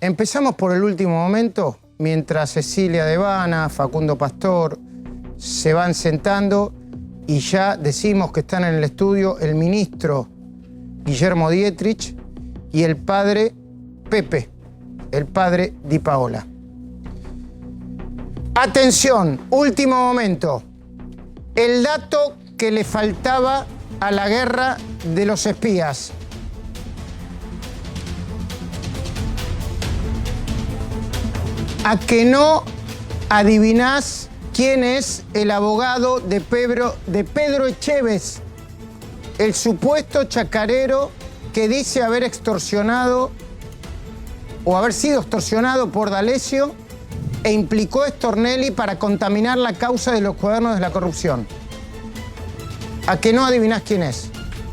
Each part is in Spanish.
Empezamos por el último momento, mientras Cecilia Devana, Facundo Pastor se van sentando y ya decimos que están en el estudio el ministro Guillermo Dietrich y el padre Pepe, el padre Di Paola. Atención, último momento. El dato que le faltaba a la guerra de los espías. ¿A que no adivinás quién es el abogado de Pedro Echevez, el supuesto chacarero que dice haber extorsionado o haber sido extorsionado por D'Alessio e implicó a Stornelli para contaminar la causa de los cuadernos de la corrupción? ¿A que no adivinás quién es?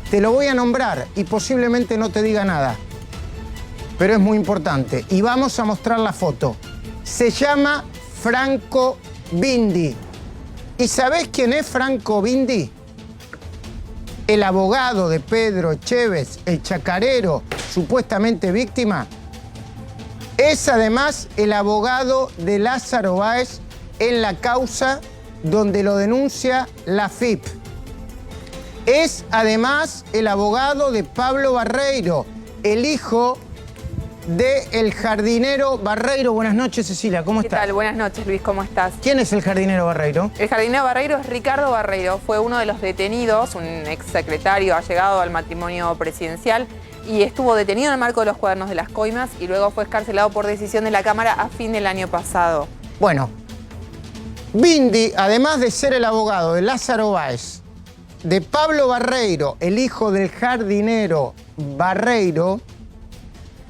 Te lo voy a nombrar y posiblemente no te diga nada, pero es muy importante. Y vamos a mostrar la foto. Se llama Franco Bindi. ¿Y sabés quién es Franco Bindi? El abogado de Pedro Echevez, el chacarero supuestamente víctima. Es además el abogado de Lázaro Báez en la causa donde lo denuncia la FIP. Es además el abogado de Pablo Barreiro, el hijo del jardinero Barreiro. Buenas noches, Cecilia, ¿cómo estás? ¿Qué tal? Buenas noches, Luis, ¿cómo estás? ¿Quién es el jardinero Barreiro? El jardinero Barreiro es Ricardo Barreiro, fue uno de los detenidos, un exsecretario allegado al matrimonio presidencial, y estuvo detenido en el marco de los cuadernos de las coimas y luego fue excarcelado por decisión de la Cámara a fin del año pasado. Bueno, Bindi, además de ser el abogado de Lázaro Báez, de Pablo Barreiro, el hijo del jardinero Barreiro,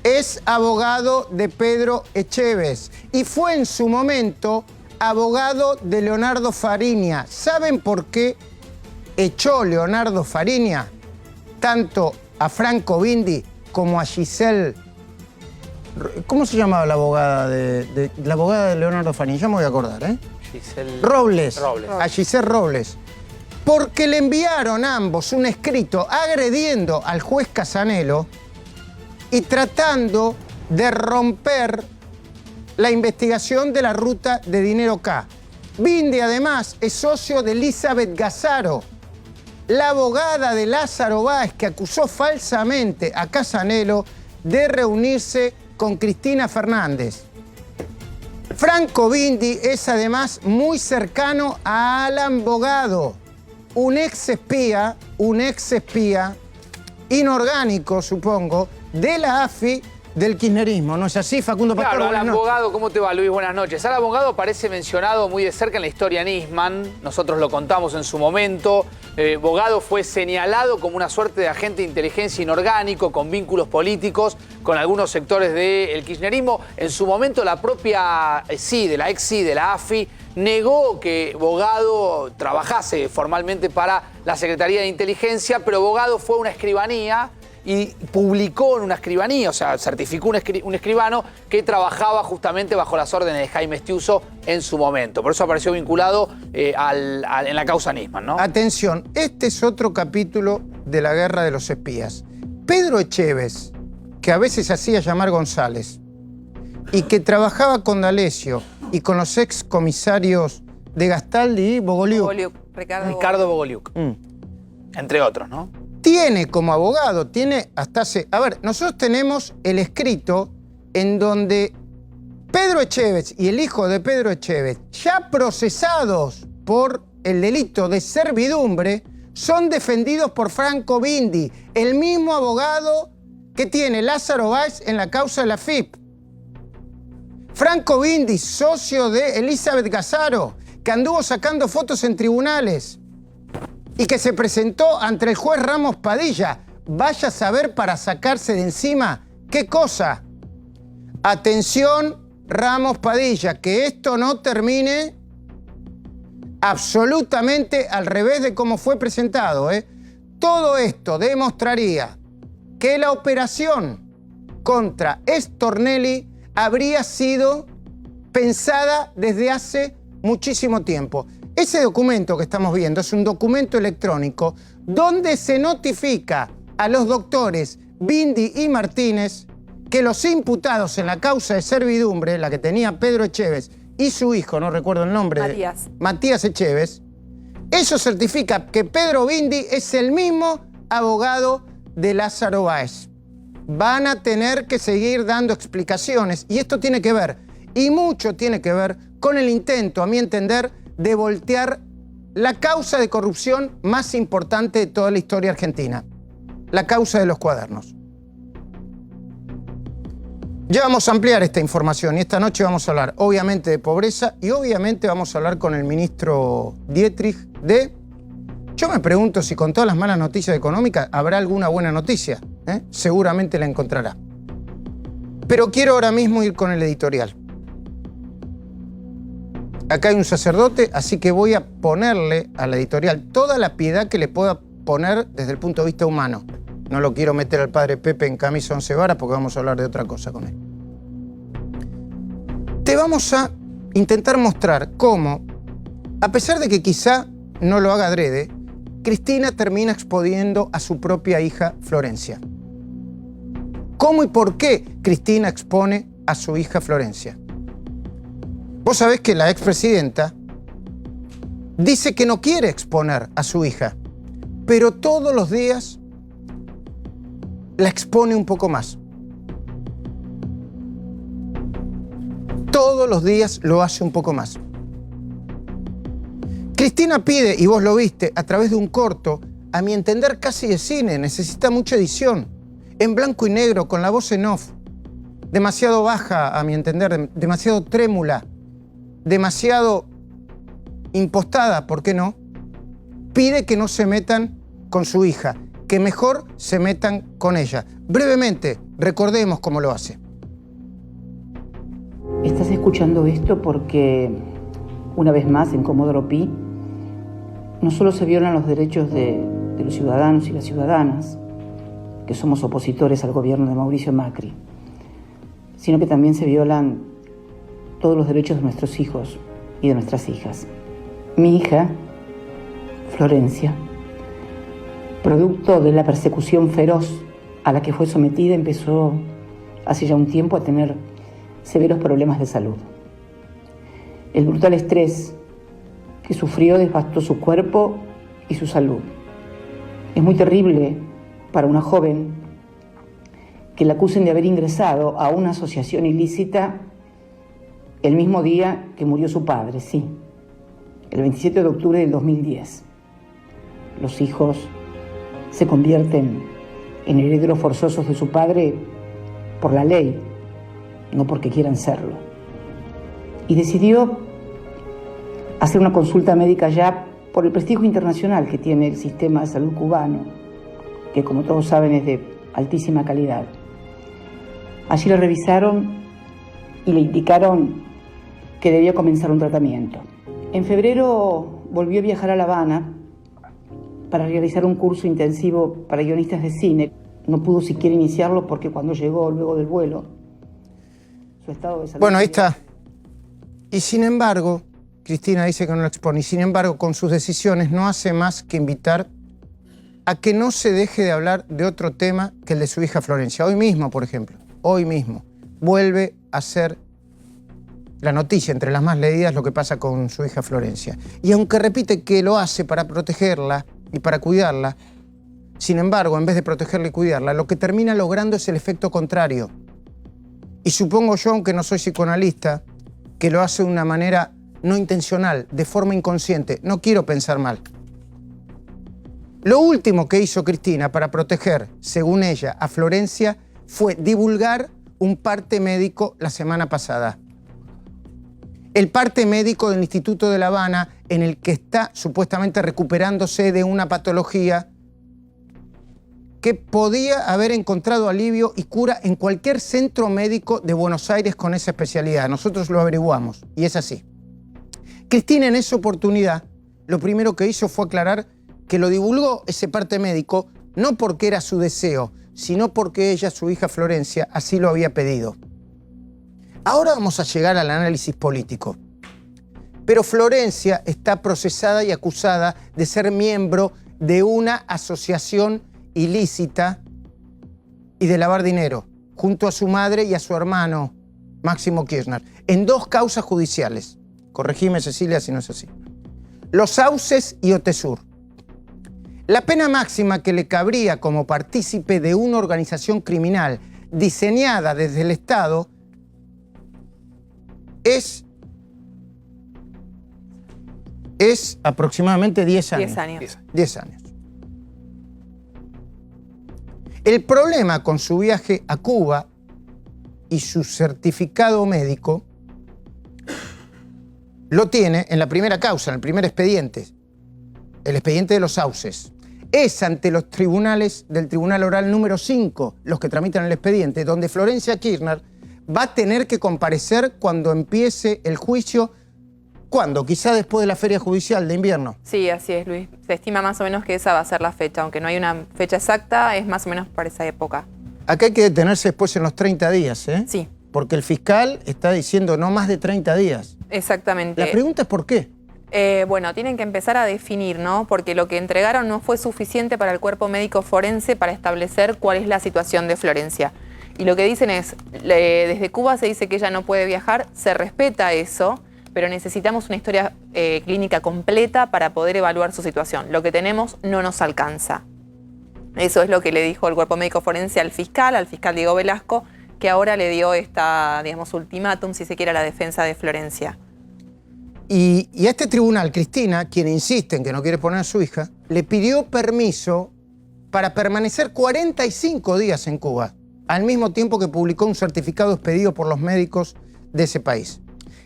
es abogado de Pedro Echevez y fue en su momento abogado de Leonardo Fariña. ¿Saben por qué echó Leonardo Fariña tanto a Franco Bindi como a Giselle? ¿Cómo se llamaba la abogada la abogada de Leonardo Fariña? Ya me voy a acordar, ¿eh? Giselle Robles. Robles. A Giselle Robles. Porque le enviaron ambos un escrito agrediendo al juez Casanelo y tratando de romper la investigación de la ruta de dinero K. Bindi, además, es socio de Elizabeth Gazzaro, la abogada de Lázaro Báez, que acusó falsamente a Casanelo de reunirse con Cristina Fernández. Franco Bindi es además muy cercano a Alan Bogado, un ex espía inorgánico, supongo, de la AFI del kirchnerismo. ¿No es así, Facundo Pastor? Claro, Alan Bogado, ¿cómo te va, Luis? Buenas noches. Alan Bogado aparece mencionado muy de cerca en la historia Nisman. Nosotros lo contamos en su momento. Bogado fue señalado como una suerte de agente de inteligencia inorgánico, con vínculos políticos, con algunos sectores del kirchnerismo. En su momento, la propia de la AFI, negó que Bogado trabajase formalmente para la Secretaría de Inteligencia, pero Bogado fue a una escribanía y publicó en una escribanía, o sea, certificó un escribano que trabajaba justamente bajo las órdenes de Jaime Estiuso en su momento. Por eso apareció vinculado en la causa Nisman, ¿no? Atención, este es otro capítulo de la guerra de los espías. Pedro Echevez, que a veces hacía llamar González, y que trabajaba con D'Alessio y con los ex comisarios de Gastaldi y Bogoliuk. Ricardo Bogoliuk. Entre otros, ¿no? Tiene como abogado, tiene hasta hace... A ver, nosotros tenemos el escrito en donde Pedro Echevez y el hijo de Pedro Echevez, ya procesados por el delito de servidumbre, son defendidos por Franco Bindi, el mismo abogado que tiene Lázaro Báez en la causa de la FIP. Franco Bindi, socio de Elizabeth Gazzaro, que anduvo sacando fotos en tribunales y que se presentó ante el juez Ramos Padilla. Vaya a saber para sacarse de encima qué cosa. Atención, Ramos Padilla, que esto no termine absolutamente al revés de cómo fue presentado, ¿eh? Todo esto demostraría que la operación contra Stornelli habría sido pensada desde hace muchísimo tiempo. Ese documento que estamos viendo es un documento electrónico donde se notifica a los doctores Bindi y Martínez que los imputados en la causa de servidumbre, la que tenía Pedro Echevez y su hijo, no recuerdo el nombre, Matías Echevez, eso certifica que Pedro Bindi es el mismo abogado de Lázaro Báez. Van a tener que seguir dando explicaciones y esto tiene que ver, y mucho tiene que ver, con el intento, a mi entender, de voltear la causa de corrupción más importante de toda la historia argentina, la causa de los cuadernos. Ya vamos a ampliar esta información y esta noche vamos a hablar obviamente de pobreza y obviamente vamos a hablar con el ministro Dietrich de... Yo me pregunto si con todas las malas noticias económicas habrá alguna buena noticia. Seguramente la encontrará. Pero quiero ahora mismo ir con el editorial. Acá hay un sacerdote, así que voy a ponerle al editorial toda la piedad que le pueda poner desde el punto de vista humano. No lo quiero meter al padre Pepe en camisa 11 varas porque vamos a hablar de otra cosa con él. Te vamos a intentar mostrar cómo, a pesar de que quizá no lo haga adrede, Cristina termina exponiendo a su propia hija Florencia. ¿Cómo y por qué Cristina expone a su hija Florencia? Vos sabés que la expresidenta dice que no quiere exponer a su hija, pero todos los días la expone un poco más. Todos los días lo hace un poco más. Cristina pide, y vos lo viste, a través de un corto, a mi entender casi de cine, necesita mucha edición, en blanco y negro, con la voz en off, demasiado baja, a mi entender, demasiado trémula, demasiado impostada, ¿por qué no? Pide que no se metan con su hija, que mejor se metan con ella. Brevemente, recordemos cómo lo hace. Estás escuchando esto porque, una vez más, en Comodoro Pi, no solo se violan los derechos de los ciudadanos y las ciudadanas, que somos opositores al gobierno de Mauricio Macri, sino que también se violan todos los derechos de nuestros hijos y de nuestras hijas. Mi hija, Florencia, producto de la persecución feroz a la que fue sometida, empezó hace ya un tiempo a tener severos problemas de salud. El brutal estrés que sufrió devastó su cuerpo y su salud. Es muy terrible para una joven que la acusen de haber ingresado a una asociación ilícita el mismo día que murió su padre, sí, el 27 de octubre del 2010. Los hijos se convierten en herederos forzosos de su padre por la ley, no porque quieran serlo. Y decidió hacer una consulta médica ya por el prestigio internacional que tiene el sistema de salud cubano, que como todos saben es de altísima calidad. Allí la revisaron y le indicaron que debía comenzar un tratamiento. En febrero volvió a viajar a La Habana para realizar un curso intensivo para guionistas de cine. No pudo siquiera iniciarlo porque cuando llegó luego del vuelo, su estado de salud... Bueno, ahí está. Y sin embargo, Cristina dice que no lo expone, y sin embargo, con sus decisiones no hace más que invitar a que no se deje de hablar de otro tema que el de su hija Florencia. Hoy mismo, por ejemplo, hoy mismo, vuelve a ser la noticia entre las más leídas lo que pasa con su hija Florencia. Y aunque repite que lo hace para protegerla y para cuidarla, sin embargo, en vez de protegerla y cuidarla, lo que termina logrando es el efecto contrario. Y supongo yo, aunque no soy psicoanalista, que lo hace de una manera no intencional, de forma inconsciente. No quiero pensar mal. Lo último que hizo Cristina para proteger, según ella, a Florencia fue divulgar un parte médico la semana pasada. El parte médico del Instituto de La Habana, en el que está supuestamente recuperándose de una patología que podía haber encontrado alivio y cura en cualquier centro médico de Buenos Aires con esa especialidad. Nosotros lo averiguamos y es así. Cristina en esa oportunidad lo primero que hizo fue aclarar que lo divulgó ese parte médico no porque era su deseo, sino porque ella, su hija Florencia, así lo había pedido. Ahora vamos a llegar al análisis político. Pero Florencia está procesada y acusada de ser miembro de una asociación ilícita y de lavar dinero. junto a su madre y a su hermano, Máximo Kirchner, en 2 causas judiciales. Corregime, Cecilia, si no es así. Los Sauces y Otesur. La pena máxima que le cabría como partícipe de una organización criminal diseñada desde el Estado es aproximadamente 10 años. 10 años. 10 años. El problema con su viaje a Cuba y su certificado médico lo tiene en la primera causa, en el primer expediente, el expediente de los Sauces. Es ante los tribunales del Tribunal Oral número 5, los que tramitan el expediente, donde Florencia Kirchner va a tener que comparecer cuando empiece el juicio. ¿Cuándo? Quizá después de la feria judicial de invierno. Sí, así es, Luis. Se estima más o menos que esa va a ser la fecha, aunque no hay una fecha exacta, es más o menos para esa época. Acá hay que detenerse después en los 30 días, ¿eh? Sí. Porque el fiscal está diciendo no más de 30 días. Exactamente. La pregunta es ¿por qué? Bueno, tienen que empezar a definir, ¿no? Porque lo que entregaron no fue suficiente para el cuerpo médico forense para establecer cuál es la situación de Florencia. Y lo que dicen es, desde Cuba se dice que ella no puede viajar, se respeta eso, pero necesitamos una historia clínica completa para poder evaluar su situación. Lo que tenemos no nos alcanza. Eso es lo que le dijo el cuerpo médico forense al fiscal Diego Velasco, que ahora le dio esta, digamos, ultimátum, si se quiere, a la defensa de Florencia. Y a este tribunal, Cristina, quien insiste en que no quiere poner a su hija, le pidió permiso para permanecer 45 días en Cuba, al mismo tiempo que publicó un certificado expedido por los médicos de ese país.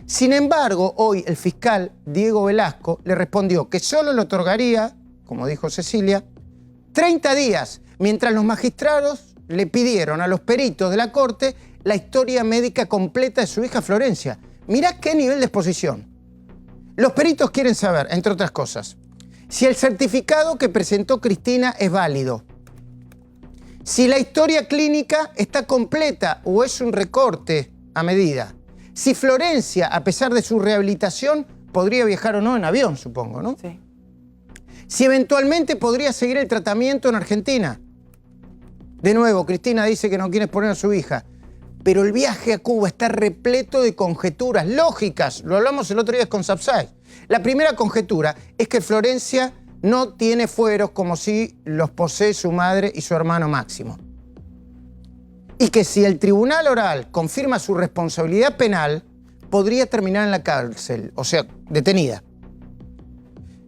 Sin embargo, hoy el fiscal Diego Velasco le respondió que solo le otorgaría, como dijo Cecilia, 30 días, mientras los magistrados le pidieron a los peritos de la corte la historia médica completa de su hija Florencia. Mirá qué nivel de exposición. Los peritos quieren saber, entre otras cosas, si el certificado que presentó Cristina es válido, si la historia clínica está completa o es un recorte a medida, si Florencia, a pesar de su rehabilitación, podría viajar o no en avión, supongo, ¿no? Sí. Si eventualmente podría seguir el tratamiento en Argentina. De nuevo, Cristina dice que no quiere exponer a su hija, pero el viaje a Cuba está repleto de conjeturas lógicas. Lo hablamos el otro día con Sapsay. La primera conjetura es que Florencia no tiene fueros como si los posee su madre y su hermano Máximo. Y que si el tribunal oral confirma su responsabilidad penal, podría terminar en la cárcel, o sea, detenida.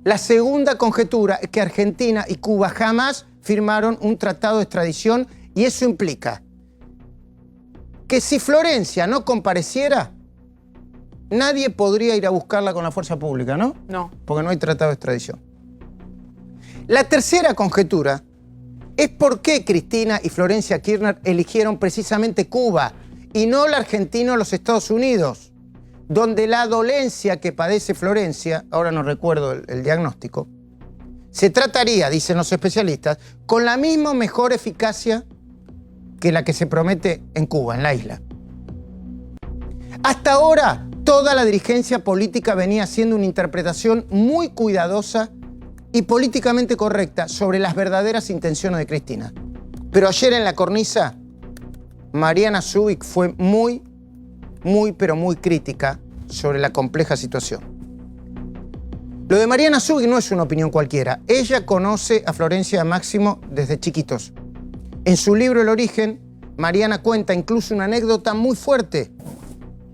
La segunda conjetura es que Argentina y Cuba jamás firmaron un tratado de extradición y eso implica que si Florencia no compareciera, nadie podría ir a buscarla con la fuerza pública, ¿no? No. Porque no hay tratado de extradición. La tercera conjetura es por qué Cristina y Florencia Kirchner eligieron precisamente Cuba y no la Argentina o los Estados Unidos, donde la dolencia que padece Florencia, ahora no recuerdo el diagnóstico, se trataría, dicen los especialistas, con la misma o mejor eficacia que la que se promete en Cuba, en la isla. Hasta ahora, toda la dirigencia política venía haciendo una interpretación muy cuidadosa y políticamente correcta sobre las verdaderas intenciones de Cristina. Pero ayer en la cornisa, Mariana Zubik fue muy crítica sobre la compleja situación. Lo de Mariana Zubik no es una opinión cualquiera. Ella conoce a Florencia y a Máximo desde chiquitos. En su libro El origen, Mariana cuenta incluso una anécdota muy fuerte,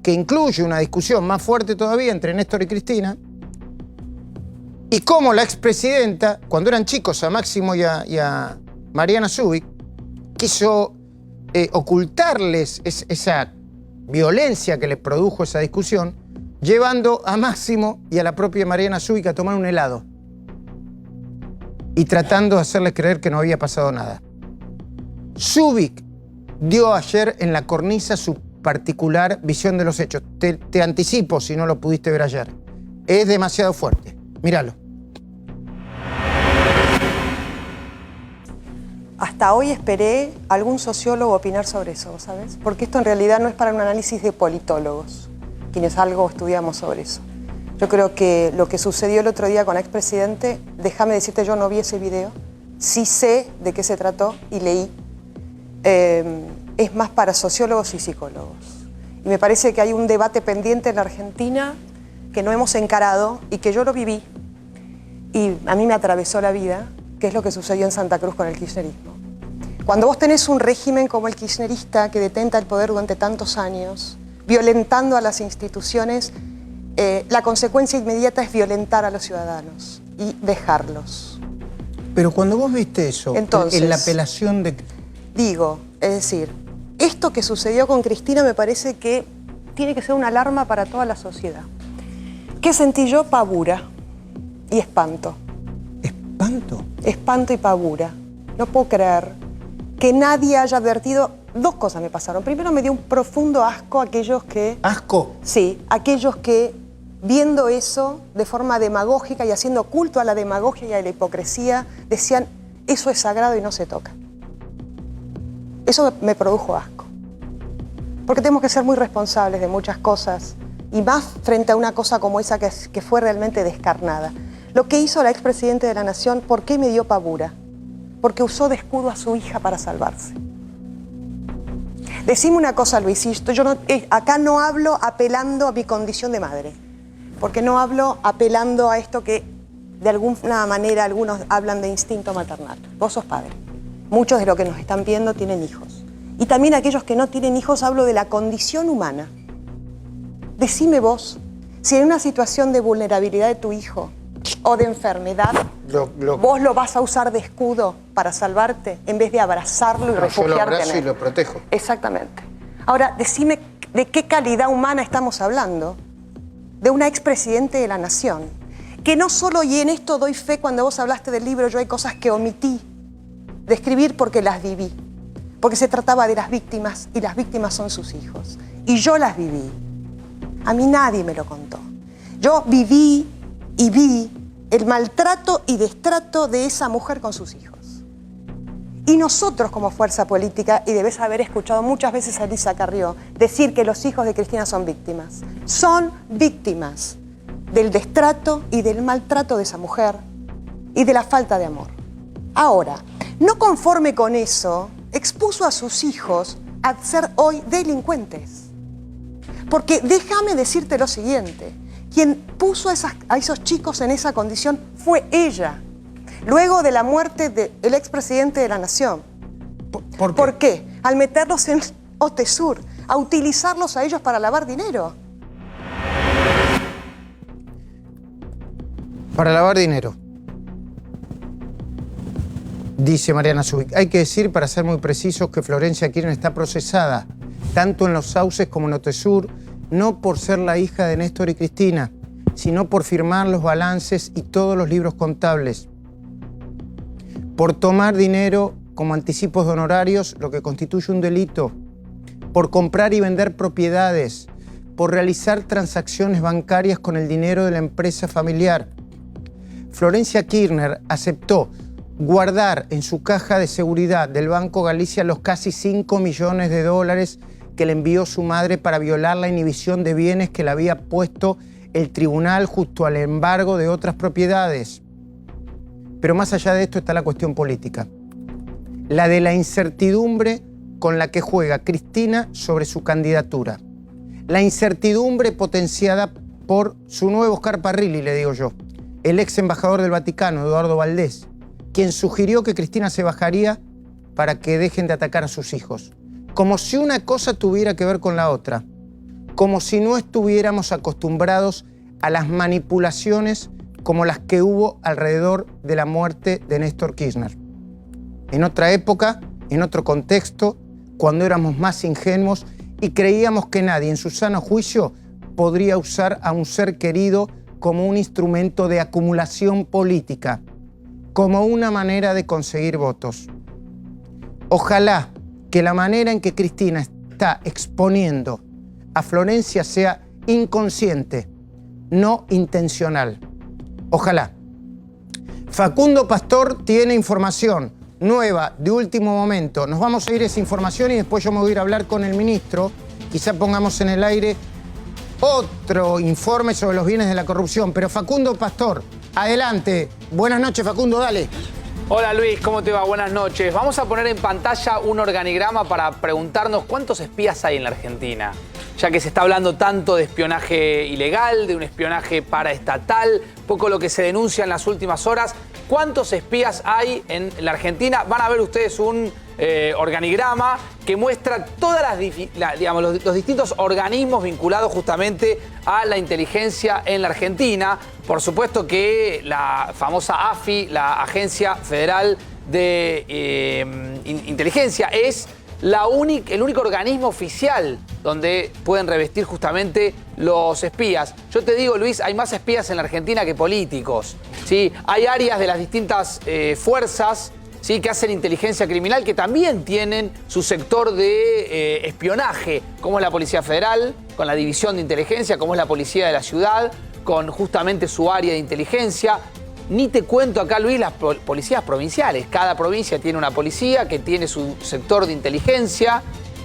que incluye una discusión más fuerte todavía entre Néstor y Cristina, y cómo la expresidenta, cuando eran chicos a Máximo y a Mariana Zubik, quiso ocultarles esa violencia que les produjo esa discusión, llevando a Máximo y a la propia Mariana Zubik a tomar un helado y tratando de hacerles creer que no había pasado nada. Zubik dio ayer en la cornisa su particular visión de los hechos. Te anticipo si no lo pudiste ver ayer. Es demasiado fuerte. Míralo. Hasta hoy esperé a algún sociólogo opinar sobre eso, ¿sabes? Porque esto en realidad no es para un análisis de politólogos, quienes algo estudiamos sobre eso. Yo creo que lo que sucedió el otro día con el expresidente, déjame decirte, yo no vi ese video, sí sé de qué se trató y leí. es más para sociólogos y psicólogos. Y me parece que hay un debate pendiente en la Argentina que no hemos encarado y que yo lo viví y a mí me atravesó la vida, que es lo que sucedió en Santa Cruz con el kirchnerismo. Cuando vos tenés un régimen como el kirchnerista que detenta el poder durante tantos años, violentando a las instituciones, la consecuencia inmediata es violentar a los ciudadanos y dejarlos. Pero cuando vos viste eso, Entonces, en la apelación de... Digo, es decir, esto que sucedió con Cristina me parece que tiene que ser una alarma para toda la sociedad. ¿Qué sentí yo? Pavura y espanto. ¿Espanto? Espanto y pavura. No puedo creer que nadie haya advertido. Dos cosas me pasaron. Primero, me dio un profundo asco aquellos que... ¿Asco? Sí, aquellos que, viendo eso de forma demagógica y haciendo culto a la demagogia y a la hipocresía, decían, eso es sagrado y no se toca. Eso me produjo asco. Porque tenemos que ser muy responsables de muchas cosas, y más frente a una cosa como esa que fue realmente descarnada. Lo que hizo la expresidenta de la Nación, ¿por qué me dio pavura? Porque usó de escudo a su hija para salvarse. Decime una cosa, Luisito, yo acá no hablo apelando a mi condición de madre, porque no hablo apelando a esto que de alguna manera algunos hablan de instinto maternal. Vos sos padre. Muchos de los que nos están viendo tienen hijos. Y también aquellos que no tienen hijos, hablo de la condición humana. Decime vos, si en una situación de vulnerabilidad de tu hijo o de enfermedad, vos lo vas a usar de escudo para salvarte en vez de abrazarlo y refugiarte en él. Yo lo abrazo y lo protejo. Exactamente. Ahora, decime de qué calidad humana estamos hablando. De una expresidente de la Nación, que no solo, y en esto doy fe cuando vos hablaste del libro, yo hay cosas que omití de escribir porque las viví. Porque se trataba de las víctimas y las víctimas son sus hijos. Y yo las viví. A mí nadie me lo contó. Yo viví y vi el maltrato y destrato de esa mujer con sus hijos. Y nosotros como fuerza política, y debes haber escuchado muchas veces a Elisa Carrió decir que los hijos de Cristina son víctimas. Son víctimas del destrato y del maltrato de esa mujer y de la falta de amor. Ahora, no conforme con eso, expuso a sus hijos a ser hoy delincuentes. Porque déjame decirte lo siguiente, quien puso a esos chicos en esa condición fue ella, luego de la muerte del expresidente de la Nación. ¿Por qué? ¿Por qué? Al meterlos en Otesur, a utilizarlos a ellos para lavar dinero. Para lavar dinero. Dice Mariana Zubik. Hay que decir, para ser muy precisos, que Florencia Kirchner está procesada, tanto en Los Sauces como en Otesur, no por ser la hija de Néstor y Cristina, sino por firmar los balances y todos los libros contables, por tomar dinero como anticipos de honorarios, lo que constituye un delito, por comprar y vender propiedades, por realizar transacciones bancarias con el dinero de la empresa familiar. Florencia Kirchner aceptó guardar en su caja de seguridad del Banco Galicia los casi 5 millones de dólares que le envió su madre para violar la inhibición de bienes que le había puesto el tribunal justo al embargo de otras propiedades. Pero más allá de esto está la cuestión política. La de la incertidumbre con la que juega Cristina sobre su candidatura. La incertidumbre potenciada por su nuevo Oscar Parrilli, le digo yo, el ex embajador del Vaticano, Eduardo Valdés, quien sugirió que Cristina se bajaría para que dejen de atacar a sus hijos. Como si una cosa tuviera que ver con la otra. Como si no estuviéramos acostumbrados a las manipulaciones como las que hubo alrededor de la muerte de Néstor Kirchner. En otra época, en otro contexto, cuando éramos más ingenuos y creíamos que nadie en su sano juicio podría usar a un ser querido como un instrumento de acumulación política, como una manera de conseguir votos. Ojalá que la manera en que Cristina está exponiendo a Florencia sea inconsciente, no intencional. Ojalá. Facundo Pastor tiene información nueva, de último momento. Nos vamos a ir a esa información y después yo me voy a ir a hablar con el ministro. Quizá pongamos en el aire otro informe sobre los bienes de la corrupción. Pero Facundo Pastor, adelante. Buenas noches, Facundo, dale. Hola Luis, ¿cómo te va? Buenas noches. Vamos a poner en pantalla un organigrama para preguntarnos cuántos espías hay en la Argentina. Ya que se está hablando tanto de espionaje ilegal, de un espionaje paraestatal, poco lo que se denuncia en las últimas horas. ¿Cuántos espías hay en la Argentina? Van a ver ustedes un organigrama que muestra todas los distintos organismos vinculados justamente a la inteligencia en la Argentina. Por supuesto que la famosa AFI, la Agencia Federal de Inteligencia, es el único organismo oficial donde pueden revestir justamente los espías. Yo te digo, Luis, hay más espías en la Argentina que políticos, ¿sí? Hay áreas de las distintas fuerzas, ¿sí?, que hacen inteligencia criminal, que también tienen su sector de espionaje, como es la Policía Federal, con la División de Inteligencia, como es la Policía de la Ciudad, con justamente su área de inteligencia. Ni te cuento acá, Luis, las policías provinciales. Cada provincia tiene una policía que tiene su sector de inteligencia,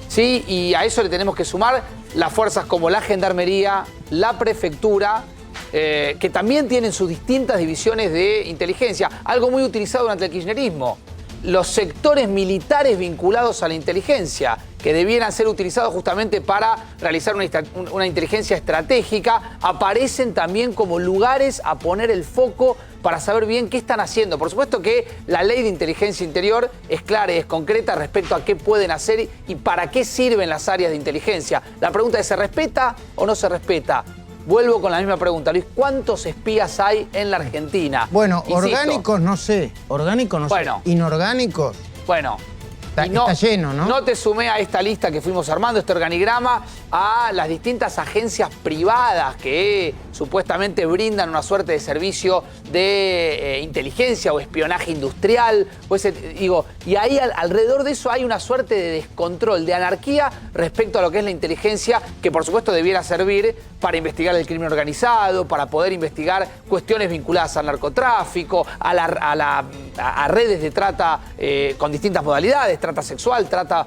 ¿sí? Y a eso le tenemos que sumar las fuerzas como la Gendarmería, la Prefectura, que también tienen sus distintas divisiones de inteligencia. Algo muy utilizado durante el kirchnerismo. Los sectores militares vinculados a la inteligencia, que debieran ser utilizados justamente para realizar una inteligencia estratégica, aparecen también como lugares a poner el foco para saber bien qué están haciendo. Por supuesto que la ley de inteligencia interior es clara y es concreta respecto a qué pueden hacer y para qué sirven las áreas de inteligencia. La pregunta es, ¿se respeta o no se respeta? Vuelvo con la misma pregunta, Luis. ¿Cuántos espías hay en la Argentina? Bueno, insisto, orgánicos no sé. Orgánicos no sé. Inorgánicos. Bueno. Está lleno, ¿no? No te sumé a esta lista que fuimos armando, este organigrama, a las distintas agencias privadas que supuestamente brindan una suerte de servicio de inteligencia o espionaje industrial. Y ahí alrededor de eso hay una suerte de descontrol, de anarquía respecto a lo que es la inteligencia, que por supuesto debiera servir para investigar el crimen organizado, para poder investigar cuestiones vinculadas al narcotráfico, a redes de trata con distintas modalidades, trata sexual, trata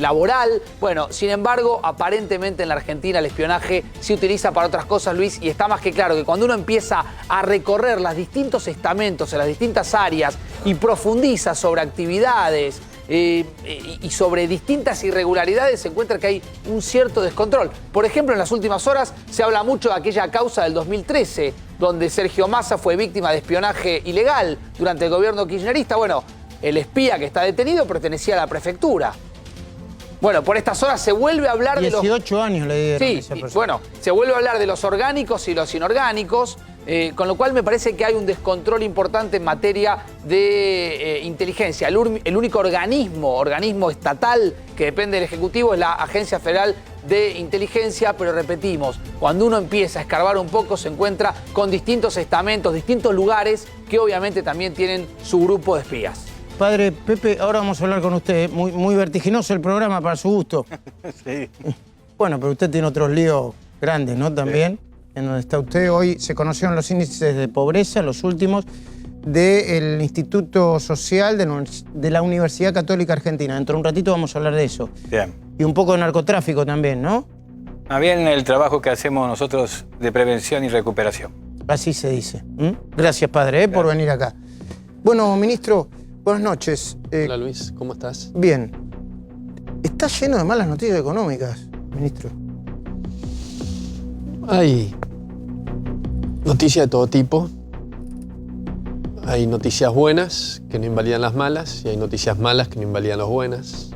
laboral. Bueno, sin embargo, aparentemente en la Argentina el espionaje se utiliza para otras cosas, Luis, y está más que claro que cuando uno empieza a recorrer los distintos estamentos en las distintas áreas y profundiza sobre actividades y sobre distintas irregularidades, se encuentra que hay un cierto descontrol. Por ejemplo, en las últimas horas se habla mucho de aquella causa del 2013, donde Sergio Massa fue víctima de espionaje ilegal durante el gobierno kirchnerista. Bueno, el espía que está detenido pertenecía a la prefectura. Bueno, por estas horas se vuelve a hablar de los... 18 años le dieron. Sí, bueno, se vuelve a hablar de los orgánicos y los inorgánicos, con lo cual me parece que hay un descontrol importante en materia de inteligencia. El único organismo estatal que depende del Ejecutivo es la Agencia Federal de Inteligencia, pero repetimos, cuando uno empieza a escarbar un poco se encuentra con distintos estamentos, distintos lugares que obviamente también tienen su grupo de espías. Padre Pepe, ahora vamos a hablar con usted. Muy vertiginoso el programa para su gusto. Sí. Bueno, pero usted tiene otros líos grandes, ¿no? También, sí. En donde está usted. Hoy se conocieron los índices de pobreza, los últimos, del Instituto Social de la Universidad Católica Argentina. Dentro de un ratito vamos a hablar de eso. Bien. Y un poco de narcotráfico también, ¿no? Más bien el trabajo que hacemos nosotros de prevención y recuperación. Así se dice. Gracias, padre, por venir acá. Bueno, ministro, buenas noches. Hola, Luis, ¿cómo estás? Bien. Está lleno de malas noticias económicas, ministro. Hay noticias de todo tipo. Hay noticias buenas que no invalidan las malas y hay noticias malas que no invalidan las buenas.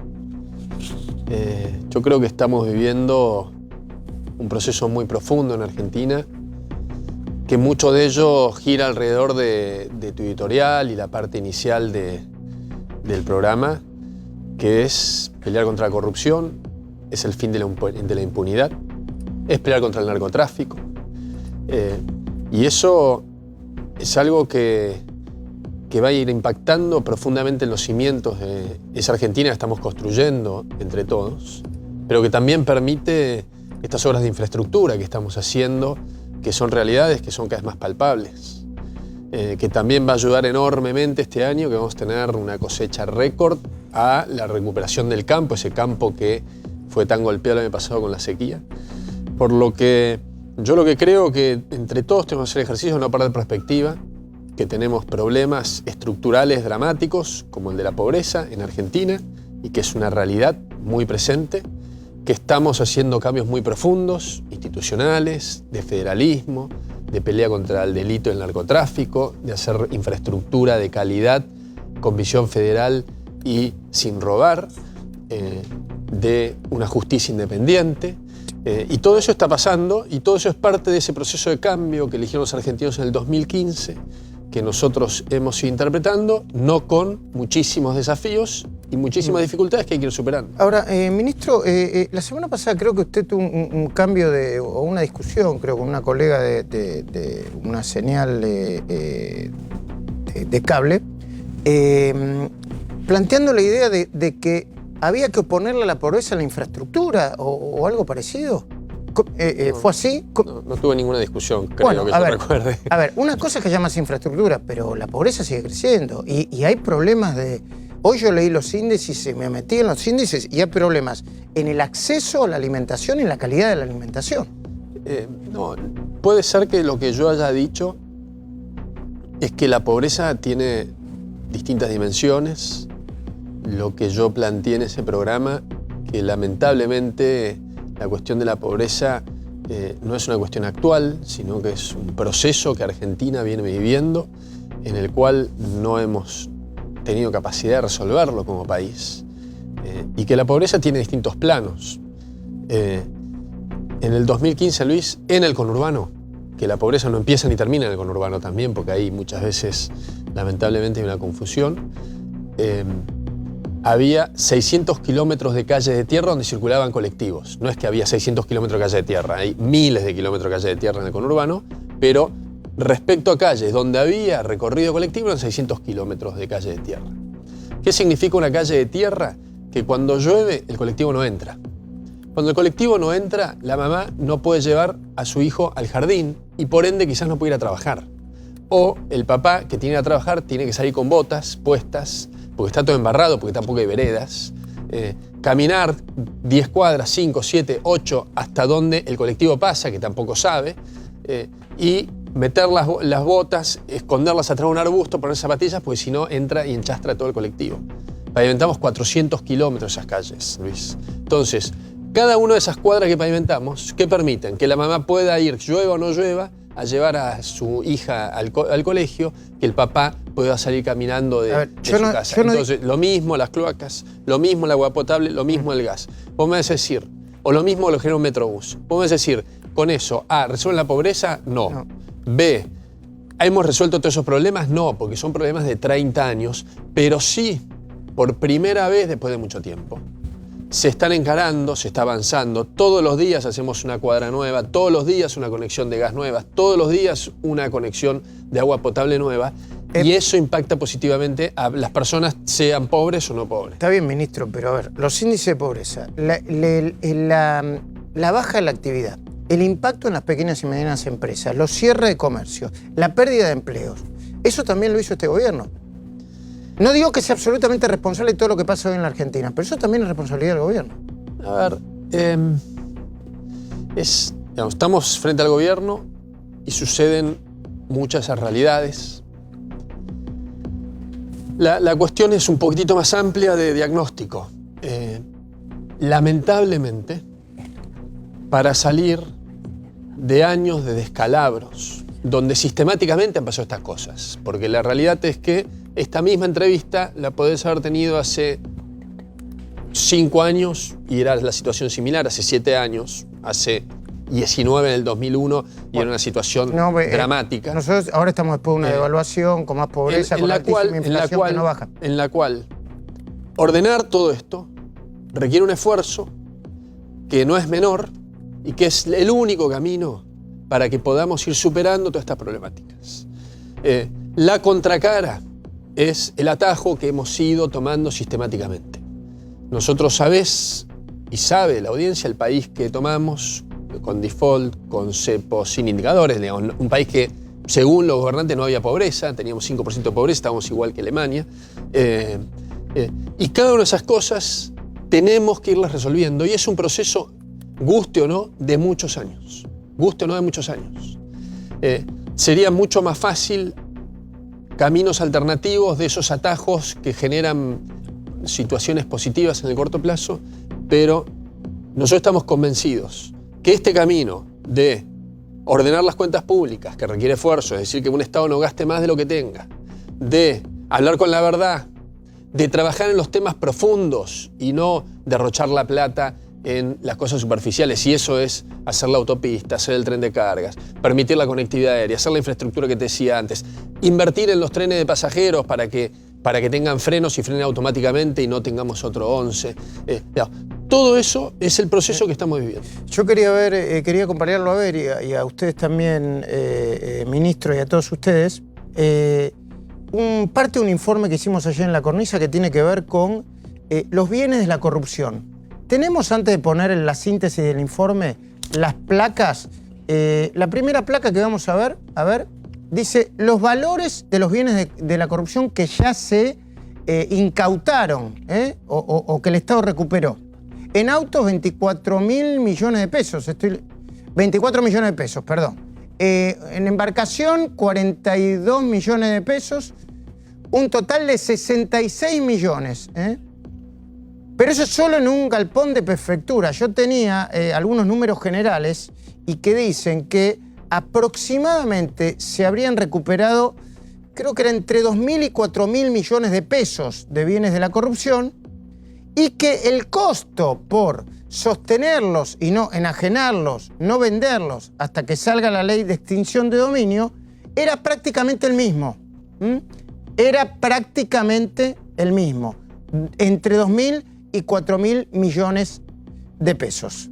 Yo creo que estamos viviendo un proceso muy profundo en Argentina, que mucho de ello gira alrededor de tu editorial y la parte inicial del programa, que es pelear contra la corrupción, es el fin de la impunidad, es pelear contra el narcotráfico. Y eso es algo que va a ir impactando profundamente en los cimientos de esa Argentina que estamos construyendo entre todos, pero que también permite estas obras de infraestructura que estamos haciendo, que son realidades que son cada vez más palpables, que también va a ayudar enormemente este año, que vamos a tener una cosecha récord a la recuperación del campo, ese campo que fue tan golpeado el año pasado con la sequía. Por lo que yo lo que creo que entre todos tenemos que hacer ejercicio de no perder perspectiva, que tenemos problemas estructurales dramáticos, como el de la pobreza en Argentina, y que es una realidad muy presente, que estamos haciendo cambios muy profundos, institucionales, de federalismo, de pelea contra el delito y el narcotráfico, de hacer infraestructura de calidad con visión federal y sin robar, de una justicia independiente. Y todo eso está pasando, y todo eso es parte de ese proceso de cambio que eligieron los argentinos en el 2015, que nosotros hemos ido interpretando, no con muchísimos desafíos y muchísimas dificultades que hay que ir superando. Ahora, ministro, la semana pasada creo que usted tuvo un cambio o una discusión, creo, con una colega de una señal de cable, planteando la idea de que había que oponerle a la pobreza a la infraestructura o algo parecido. ¿Fue así? No tuve ninguna discusión, creo que yo recuerde. A ver, una cosa es que llamas infraestructura, pero la pobreza sigue creciendo y hay problemas de... Hoy yo leí los índices y me metí en los índices y hay problemas en el acceso a la alimentación y en la calidad de la alimentación. No, puede ser que lo que yo haya dicho es que la pobreza tiene distintas dimensiones. Lo que yo planteé en ese programa, que lamentablemente la cuestión de la pobreza no es una cuestión actual, sino que es un proceso que Argentina viene viviendo, en el cual no hemos tenido capacidad de resolverlo como país, y que la pobreza tiene distintos planos. En el 2015, Luis, en el conurbano, que la pobreza no empieza ni termina en el conurbano también, porque ahí muchas veces, lamentablemente, hay una confusión, había 600 kilómetros de calles de tierra donde circulaban colectivos. No es que había 600 kilómetros de calle de tierra, hay miles de kilómetros de calle de tierra en el conurbano, pero respecto a calles donde había recorrido colectivo eran 600 kilómetros de calle de tierra. ¿Qué significa una calle de tierra? Que cuando llueve el colectivo no entra. Cuando el colectivo no entra, la mamá no puede llevar a su hijo al jardín y por ende quizás no puede ir a trabajar. O el papá que tiene que ir a trabajar tiene que salir con botas puestas porque está todo embarrado, porque tampoco hay veredas. Caminar 10 cuadras, 5, 7, 8, hasta donde el colectivo pasa, que tampoco sabe, y meter las botas, esconderlas atrás de un arbusto, poner zapatillas, porque si no entra y enchastra todo el colectivo. Pavimentamos 400 kilómetros esas calles, Luis. Entonces, cada una de esas cuadras que pavimentamos, ¿qué permiten? Que la mamá pueda ir, llueva o no llueva, a llevar a su hija al colegio, que el papá pueda salir caminando de su casa. Entonces, lo mismo las cloacas, lo mismo el agua potable, lo mismo el gas. Vos me vas a decir, o lo mismo lo genera un metrobús. Vos me vas a decir, con eso, A, ¿resuelven la pobreza? No. B, ¿hemos resuelto todos esos problemas? No, porque son problemas de 30 años, pero sí, por primera vez después de mucho tiempo. Se están encarando, se está avanzando. Todos los días hacemos una cuadra nueva, todos los días una conexión de gas nueva, todos los días una conexión de agua potable nueva. Y eso impacta positivamente a las personas, sean pobres o no pobres. Está bien, ministro, pero a ver, los índices de pobreza, la baja de la actividad, el impacto en las pequeñas y medianas empresas, los cierres de comercio, la pérdida de empleos, eso también lo hizo este gobierno. No digo que sea absolutamente responsable de todo lo que pasa hoy en la Argentina, pero eso también es responsabilidad del gobierno. A ver, digamos, estamos frente al gobierno y suceden muchas realidades. La cuestión es un poquitito más amplia de diagnóstico. Lamentablemente, para salir de años de descalabros, donde sistemáticamente han pasado estas cosas, porque la realidad es que esta misma entrevista la podés haber tenido hace 5 años y era la situación similar, hace 7 años, hace 19 en el 2001 y era una situación dramática. Nosotros ahora estamos después de una devaluación, con más pobreza, con altísima inflación que no baja. En la cual ordenar todo esto requiere un esfuerzo que no es menor y que es el único camino para que podamos ir superando todas estas problemáticas. La contracara es el atajo que hemos ido tomando sistemáticamente. Nosotros sabés y sabe la audiencia el país que tomamos con default, con cepo, sin indicadores, digamos, un país que según los gobernantes no había pobreza, teníamos 5% de pobreza, estábamos igual que Alemania. Y cada una de esas cosas tenemos que irlas resolviendo y es un proceso, guste o no, de muchos años. Guste o no, de muchos años. Sería mucho más fácil caminos alternativos, de esos atajos que generan situaciones positivas en el corto plazo, pero nosotros estamos convencidos que este camino de ordenar las cuentas públicas, que requiere esfuerzo, es decir, que un Estado no gaste más de lo que tenga, de hablar con la verdad, de trabajar en los temas profundos y no derrochar la plata en las cosas superficiales, y eso es hacer la autopista, hacer el tren de cargas, permitir la conectividad aérea, hacer la infraestructura que te decía antes, invertir en los trenes de pasajeros para que tengan frenos y frenen automáticamente y no tengamos otro 11. Todo eso es el proceso que estamos viviendo. Yo quería acompañarlo a ver y a ustedes también, ministro, y a todos ustedes, parte de un informe que hicimos ayer en La Cornisa que tiene que ver con los bienes de la corrupción. Tenemos, antes de poner en la síntesis del informe, las placas. La primera placa que vamos a ver, dice los valores de los bienes de la corrupción que ya se incautaron o que el Estado recuperó. En autos, 24.000 millones de pesos. 24 millones de pesos, perdón. En embarcación, 42 millones de pesos. Un total de 66 millones. Pero eso es solo en un galpón de prefectura. Yo tenía algunos números generales y que dicen que aproximadamente se habrían recuperado, creo que era entre 2.000 y 4.000 millones de pesos de bienes de la corrupción, y que el costo por sostenerlos y no enajenarlos, no venderlos hasta que salga la ley de extinción de dominio, era prácticamente el mismo. Era prácticamente el mismo, entre 2.000 y 4.000 millones de pesos.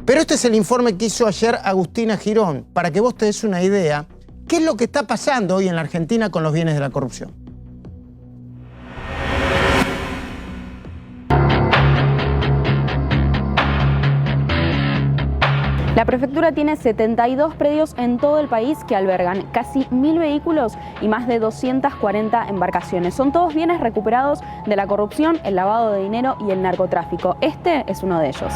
Pero este es el informe que hizo ayer Agustina Girón, para que vos te des una idea qué es lo que está pasando hoy en la Argentina con los bienes de la corrupción. La prefectura tiene 72 predios en todo el país que albergan casi 1.000 vehículos y más de 240 embarcaciones. Son todos bienes recuperados de la corrupción, el lavado de dinero y el narcotráfico. Este es uno de ellos.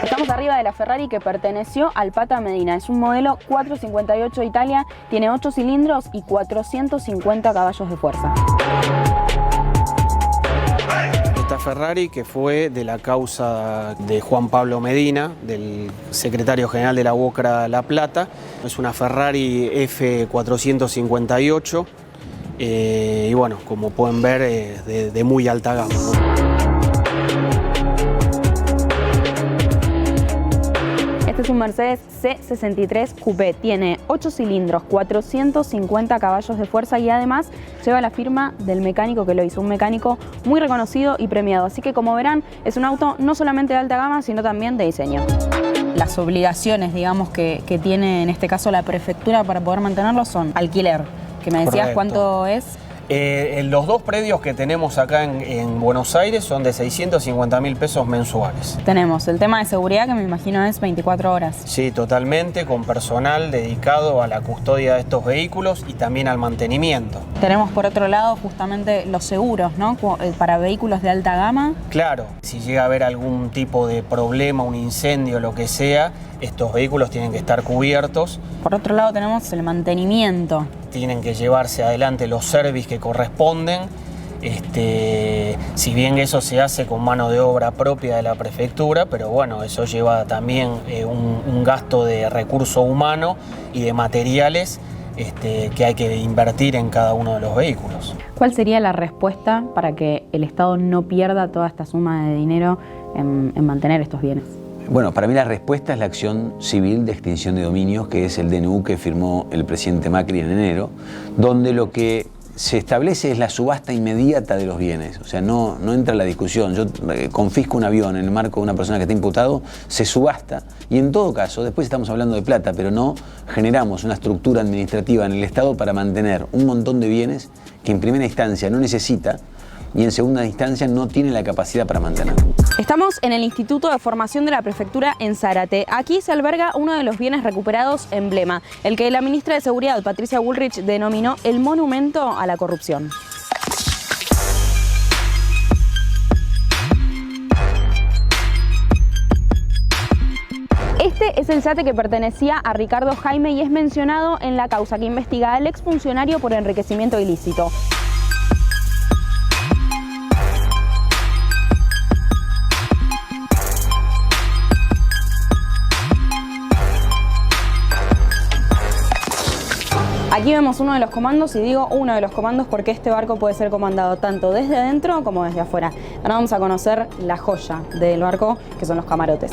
Estamos arriba de la Ferrari que perteneció al Pata Medina. Es un modelo 458 Italia, tiene 8 cilindros y 450 caballos de fuerza. Esta Ferrari, que fue de la causa de Juan Pablo Medina, del secretario general de la UOCRA La Plata, es una Ferrari F458 y bueno, como pueden ver, de muy alta gama, ¿no? Este es un Mercedes C63 Coupé, tiene 8 cilindros, 450 caballos de fuerza y además lleva la firma del mecánico que lo hizo, un mecánico muy reconocido y premiado. Así que como verán, es un auto no solamente de alta gama, sino también de diseño. Las obligaciones, digamos, que tiene en este caso la prefectura para poder mantenerlo son alquiler, que me decías. Correcto. ¿Cuánto es? Los dos predios que tenemos acá en Buenos Aires son de 650.000 pesos mensuales. Tenemos el tema de seguridad, que me imagino es 24 horas. Sí, totalmente, con personal dedicado a la custodia de estos vehículos y también al mantenimiento. Tenemos por otro lado justamente los seguros, ¿no? Para vehículos de alta gama. Claro, si llega a haber algún tipo de problema, un incendio, lo que sea, estos vehículos tienen que estar cubiertos. Por otro lado tenemos el mantenimiento. Tienen que llevarse adelante los servicios que corresponden. Si bien eso se hace con mano de obra propia de la prefectura, pero bueno, eso lleva también un gasto de recurso humano y de materiales que hay que invertir en cada uno de los vehículos. ¿Cuál sería la respuesta para que el Estado no pierda toda esta suma de dinero en mantener estos bienes? Bueno, para mí la respuesta es la acción civil de extinción de dominios, que es el DNU que firmó el presidente Macri en enero, donde lo que se establece es la subasta inmediata de los bienes. O sea, no entra la discusión. Yo confisco un avión en el marco de una persona que está imputado, se subasta. Y en todo caso, después estamos hablando de plata, pero no generamos una estructura administrativa en el Estado para mantener un montón de bienes que en primera instancia no necesita y en segunda instancia no tiene la capacidad para mantener. Estamos en el Instituto de Formación de la Prefectura en Zárate. Aquí se alberga uno de los bienes recuperados emblema, el que la ministra de Seguridad, Patricia Bullrich, denominó el monumento a la corrupción. Este es el yate que pertenecía a Ricardo Jaime y es mencionado en la causa que investiga al exfuncionario por enriquecimiento ilícito. Aquí vemos uno de los comandos, y digo uno de los comandos porque este barco puede ser comandado tanto desde adentro como desde afuera. Ahora vamos a conocer la joya del barco, que son los camarotes.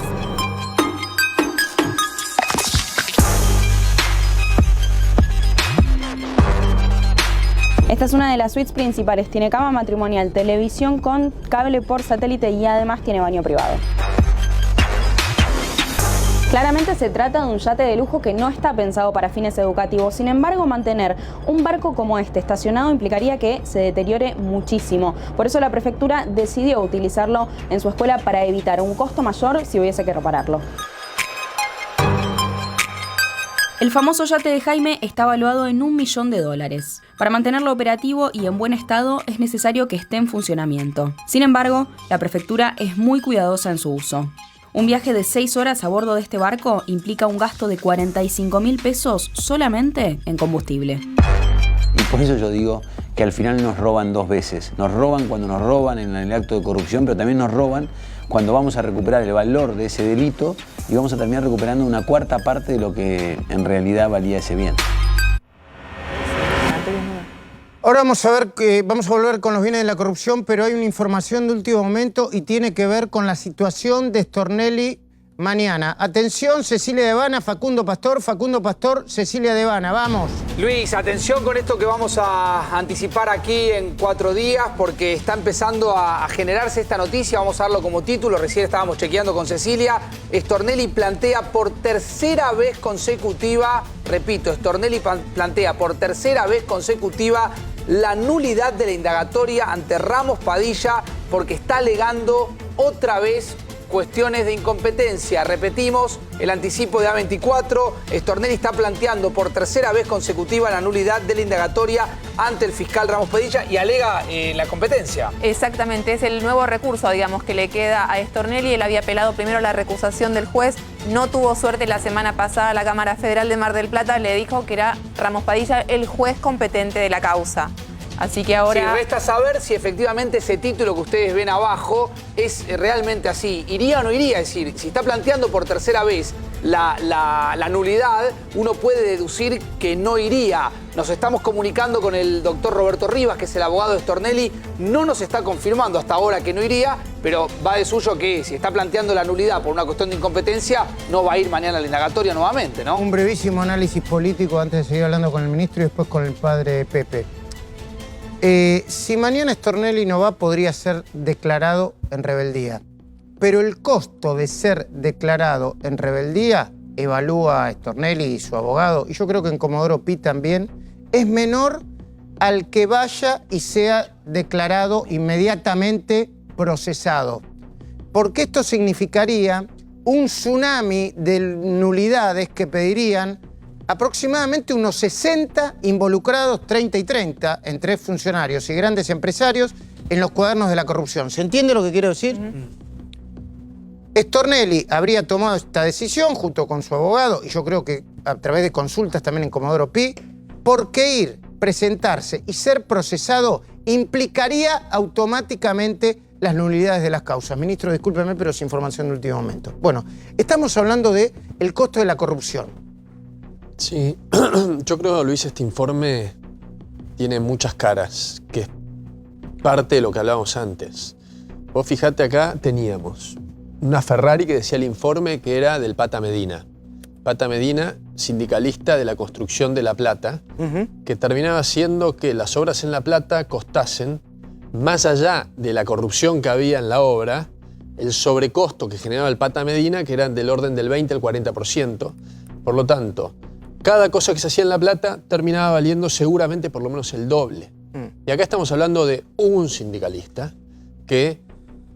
Esta es una de las suites principales. Tiene cama matrimonial, televisión con cable por satélite y además tiene baño privado. Claramente se trata de un yate de lujo que no está pensado para fines educativos. Sin embargo, mantener un barco como este estacionado implicaría que se deteriore muchísimo. Por eso la prefectura decidió utilizarlo en su escuela para evitar un costo mayor si hubiese que repararlo. El famoso yate de Jaime está valuado en $1 millón. Para mantenerlo operativo y en buen estado es necesario que esté en funcionamiento. Sin embargo, la prefectura es muy cuidadosa en su uso. Un viaje de 6 horas a bordo de este barco implica un gasto de 45.000 pesos solamente en combustible. Y por eso yo digo que al final nos roban 2 veces. Nos roban cuando nos roban en el acto de corrupción, pero también nos roban cuando vamos a recuperar el valor de ese delito y vamos a terminar recuperando una 1/4 parte de lo que en realidad valía ese bien. Ahora vamos a volver con los bienes de la corrupción, pero hay una información de último momento y tiene que ver con la situación de Stornelli mañana. Atención, Cecilia Devana, Facundo Pastor, Cecilia Devana, vamos. Luis, atención con esto que vamos a anticipar aquí en 4 días, porque está empezando a generarse esta noticia, vamos a darlo como título, recién estábamos chequeando con Cecilia. Stornelli plantea por 3ª vez consecutiva, repito, Stornelli plantea por 3ª vez consecutiva la nulidad de la indagatoria ante Ramos Padilla porque está alegando otra vez cuestiones de incompetencia. Repetimos, el anticipo de A24, Stornelli está planteando por 3ª vez consecutiva la nulidad de la indagatoria ante el fiscal Ramos Padilla y alega la competencia. Exactamente, es el nuevo recurso, digamos, que le queda a Stornelli. Él había apelado primero la recusación del juez, no tuvo suerte. La semana pasada la Cámara Federal de Mar del Plata le dijo que era Ramos Padilla el juez competente de la causa. Así que ahora... Sí, resta saber si efectivamente ese título que ustedes ven abajo es realmente así. ¿Iría o no iría? Es decir, si está planteando por 3ª vez la nulidad, uno puede deducir que no iría. Nos estamos comunicando con el doctor Roberto Rivas, que es el abogado de Stornelli. No nos está confirmando hasta ahora que no iría, pero va de suyo que si está planteando la nulidad por una cuestión de incompetencia, no va a ir mañana a la indagatoria nuevamente, ¿no? Un brevísimo análisis político antes de seguir hablando con el ministro y después con el padre Pepe. Si mañana Stornelli no va, podría ser declarado en rebeldía. Pero el costo de ser declarado en rebeldía, evalúa Stornelli y su abogado, y yo creo que en Comodoro Pi también, es menor al que vaya y sea declarado inmediatamente procesado. Porque esto significaría un tsunami de nulidades que pedirían aproximadamente unos 60 involucrados, 30 y 30, entre funcionarios y grandes empresarios, en los cuadernos de la corrupción. ¿Se entiende lo que quiero decir? Stornelli habría tomado esta decisión junto con su abogado, y yo creo que a través de consultas también en Comodoro Pi, porque ir, presentarse y ser procesado implicaría automáticamente las nulidades de las causas. Ministro, discúlpeme, pero es información de último momento. Bueno, estamos hablando del costo de la corrupción. Sí, yo creo, Luis, este informe tiene muchas caras, que es parte de lo que hablábamos antes. Vos fijate, acá teníamos una Ferrari que decía el informe que era del Pata Medina. Pata Medina, sindicalista de la construcción de La Plata, que terminaba haciendo que las obras en La Plata costasen, más allá de la corrupción que había en la obra, el sobrecosto que generaba el Pata Medina, que eran del orden del 20 al 40%. Por lo tanto, cada cosa que se hacía en La Plata terminaba valiendo seguramente por lo menos el doble. Y acá estamos hablando de un sindicalista que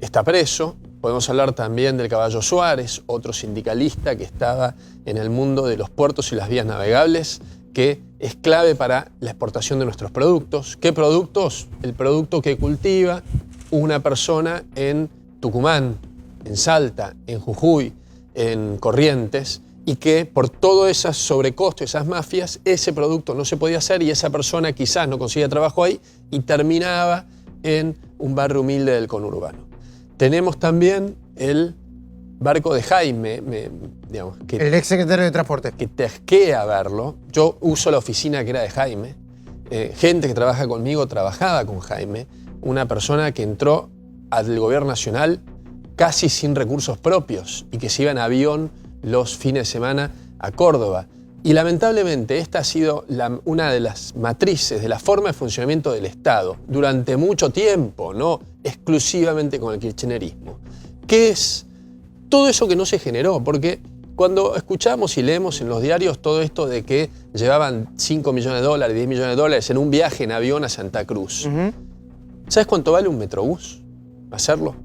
está preso. Podemos hablar también del Caballo Suárez, otro sindicalista que estaba en el mundo de los puertos y las vías navegables, que es clave para la exportación de nuestros productos. ¿Qué productos? El producto que cultiva una persona en Tucumán, en Salta, en Jujuy, en Corrientes, y que por todo ese sobrecosto, esas mafias, ese producto no se podía hacer y esa persona quizás no conseguía trabajo ahí y terminaba en un barrio humilde del conurbano. Tenemos también el barco de Jaime, digamos, que el exsecretario de Transporte. Que te asquea verlo. Yo uso la oficina que era de Jaime. Gente que trabaja conmigo trabajaba con Jaime. Una persona que entró al gobierno nacional casi sin recursos propios y que se iba en avión los fines de semana a Córdoba. Y lamentablemente esta ha sido una de las matrices de la forma de funcionamiento del Estado durante mucho tiempo, no exclusivamente con el kirchnerismo, que es todo eso que no se generó, porque cuando escuchamos y leemos en los diarios todo esto de que llevaban 5 millones de dólares, 10 millones de dólares en un viaje en avión a Santa Cruz, ¿sabes cuánto vale un metrobús hacerlo?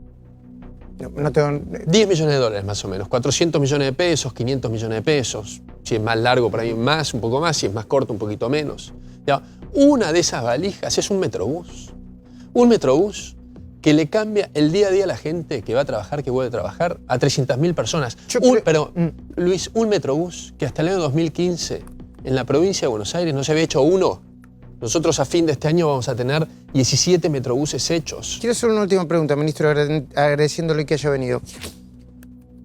No tengo... 10 millones de dólares más o menos, 400 millones de pesos, 500 millones de pesos. Si es más largo, por ahí más, un poco más, si es más corto, un poquito menos. Ya, una de esas valijas es un metrobús. Un metrobús que le cambia el día a día a la gente que va a trabajar, que vuelve a trabajar, a 300.000 personas. Luis, un metrobús que hasta el año 2015 en la provincia de Buenos Aires no se había hecho uno. Nosotros a fin de este año vamos a tener 17 metrobuses hechos. Quiero hacer una última pregunta, ministro, agradeciéndole que haya venido.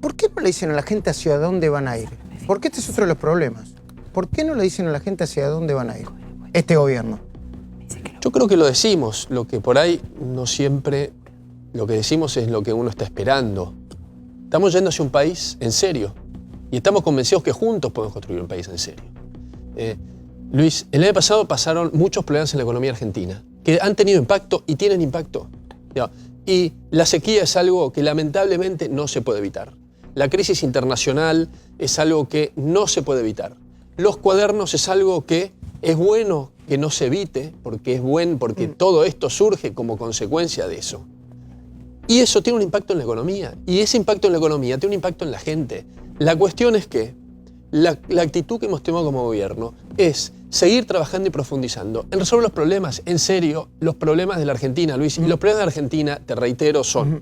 ¿Por qué no le dicen a la gente hacia dónde van a ir? Porque este es otro de los problemas. ¿Por qué no le dicen a la gente hacia dónde van a ir este gobierno? Yo creo que lo decimos, lo que por ahí no siempre lo que decimos es lo que uno está esperando. Estamos yendo hacia un país en serio y estamos convencidos que juntos podemos construir un país en serio. Luis, el año pasado pasaron muchos problemas en la economía argentina que han tenido impacto y tienen impacto. Y la sequía es algo que lamentablemente no se puede evitar. La crisis internacional es algo que no se puede evitar. Los cuadernos es algo que es bueno que no se evite, porque es bueno, porque todo esto surge como consecuencia de eso. Y eso tiene un impacto en la economía. Y ese impacto en la economía tiene un impacto en la gente. La cuestión es que la actitud que hemos tomado como gobierno es seguir trabajando y profundizando en resolver los problemas, en serio, los problemas de la Argentina, Luis. Y los problemas de Argentina, te reitero, son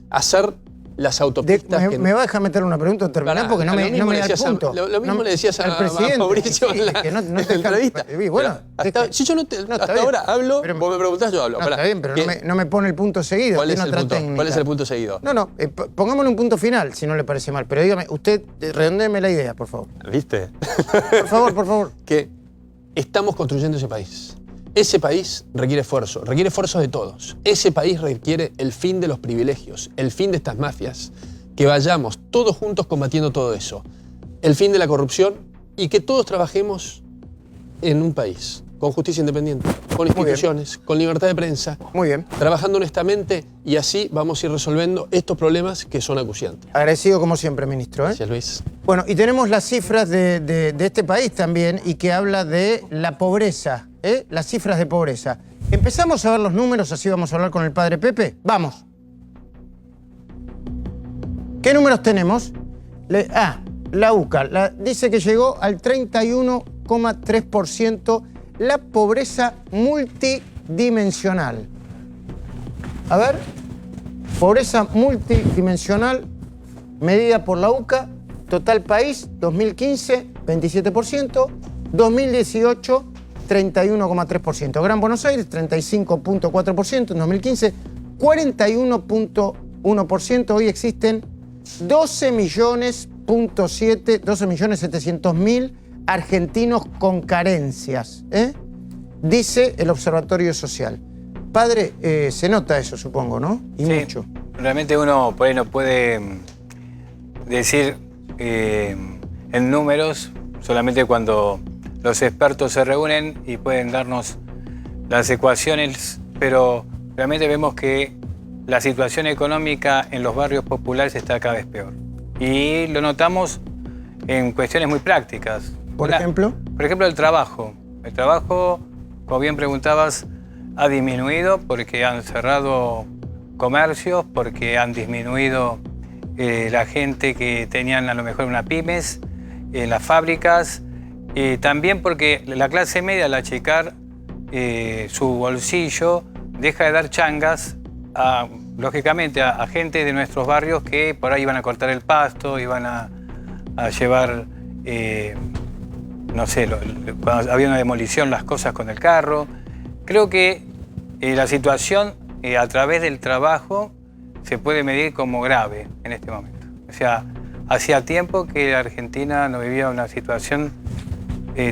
hacer las autopistas... ¿Me va a dejar meter una pregunta o terminar? Porque no me da el punto. Lo mismo le decías al presidente, a Mauricio en la entrevista. Bueno, si yo hasta ahora hablo, vos me preguntás, yo hablo. Está bien, pero no me pone el punto seguido. ¿Cuál es el punto seguido? No, pongámosle un punto final, si no le parece mal. Pero dígame, usted, redondéeme la idea, por favor. ¿Viste? Por favor. Que estamos construyendo ese país. Ese país requiere esfuerzo de todos. Ese país requiere el fin de los privilegios, el fin de estas mafias, que vayamos todos juntos combatiendo todo eso, el fin de la corrupción y que todos trabajemos en un país con justicia independiente, con instituciones, con libertad de prensa, trabajando honestamente y así vamos a ir resolviendo estos problemas que son acuciantes. Agradecido como siempre, ministro. Gracias, Luis. Bueno, y tenemos las cifras de este país también y que habla de la pobreza, las cifras de pobreza. Empezamos a ver los números, así vamos a hablar con el padre Pepe. Vamos. ¿Qué números tenemos? La UCA dice que llegó al 31,3%. La pobreza multidimensional. A ver, pobreza multidimensional medida por la UCA, total país, 2015, 27%, 2018, 31,3%. Gran Buenos Aires, 35,4%, en 2015, 41,1%. Hoy existen 12.700.000 argentinos con carencias, dice el Observatorio Social. Padre, se nota eso, supongo, ¿no? Y sí, mucho. Realmente uno por ahí no puede decir en números, solamente cuando los expertos se reúnen y pueden darnos las ecuaciones, pero realmente vemos que la situación económica en los barrios populares está cada vez peor. Y lo notamos en cuestiones muy prácticas. ¿Por ejemplo? Por ejemplo, el trabajo. El trabajo, como bien preguntabas, ha disminuido porque han cerrado comercios, porque han disminuido la gente que tenían a lo mejor una pymes, las fábricas, también porque la clase media al achicar su bolsillo deja de dar changas a lógicamente, a gente de nuestros barrios que por ahí iban a cortar el pasto, iban a llevar, no sé, cuando había una demolición, las cosas con el carro. Creo que la situación a través del trabajo se puede medir como grave en este momento. O sea, hacía tiempo que Argentina no vivía una situación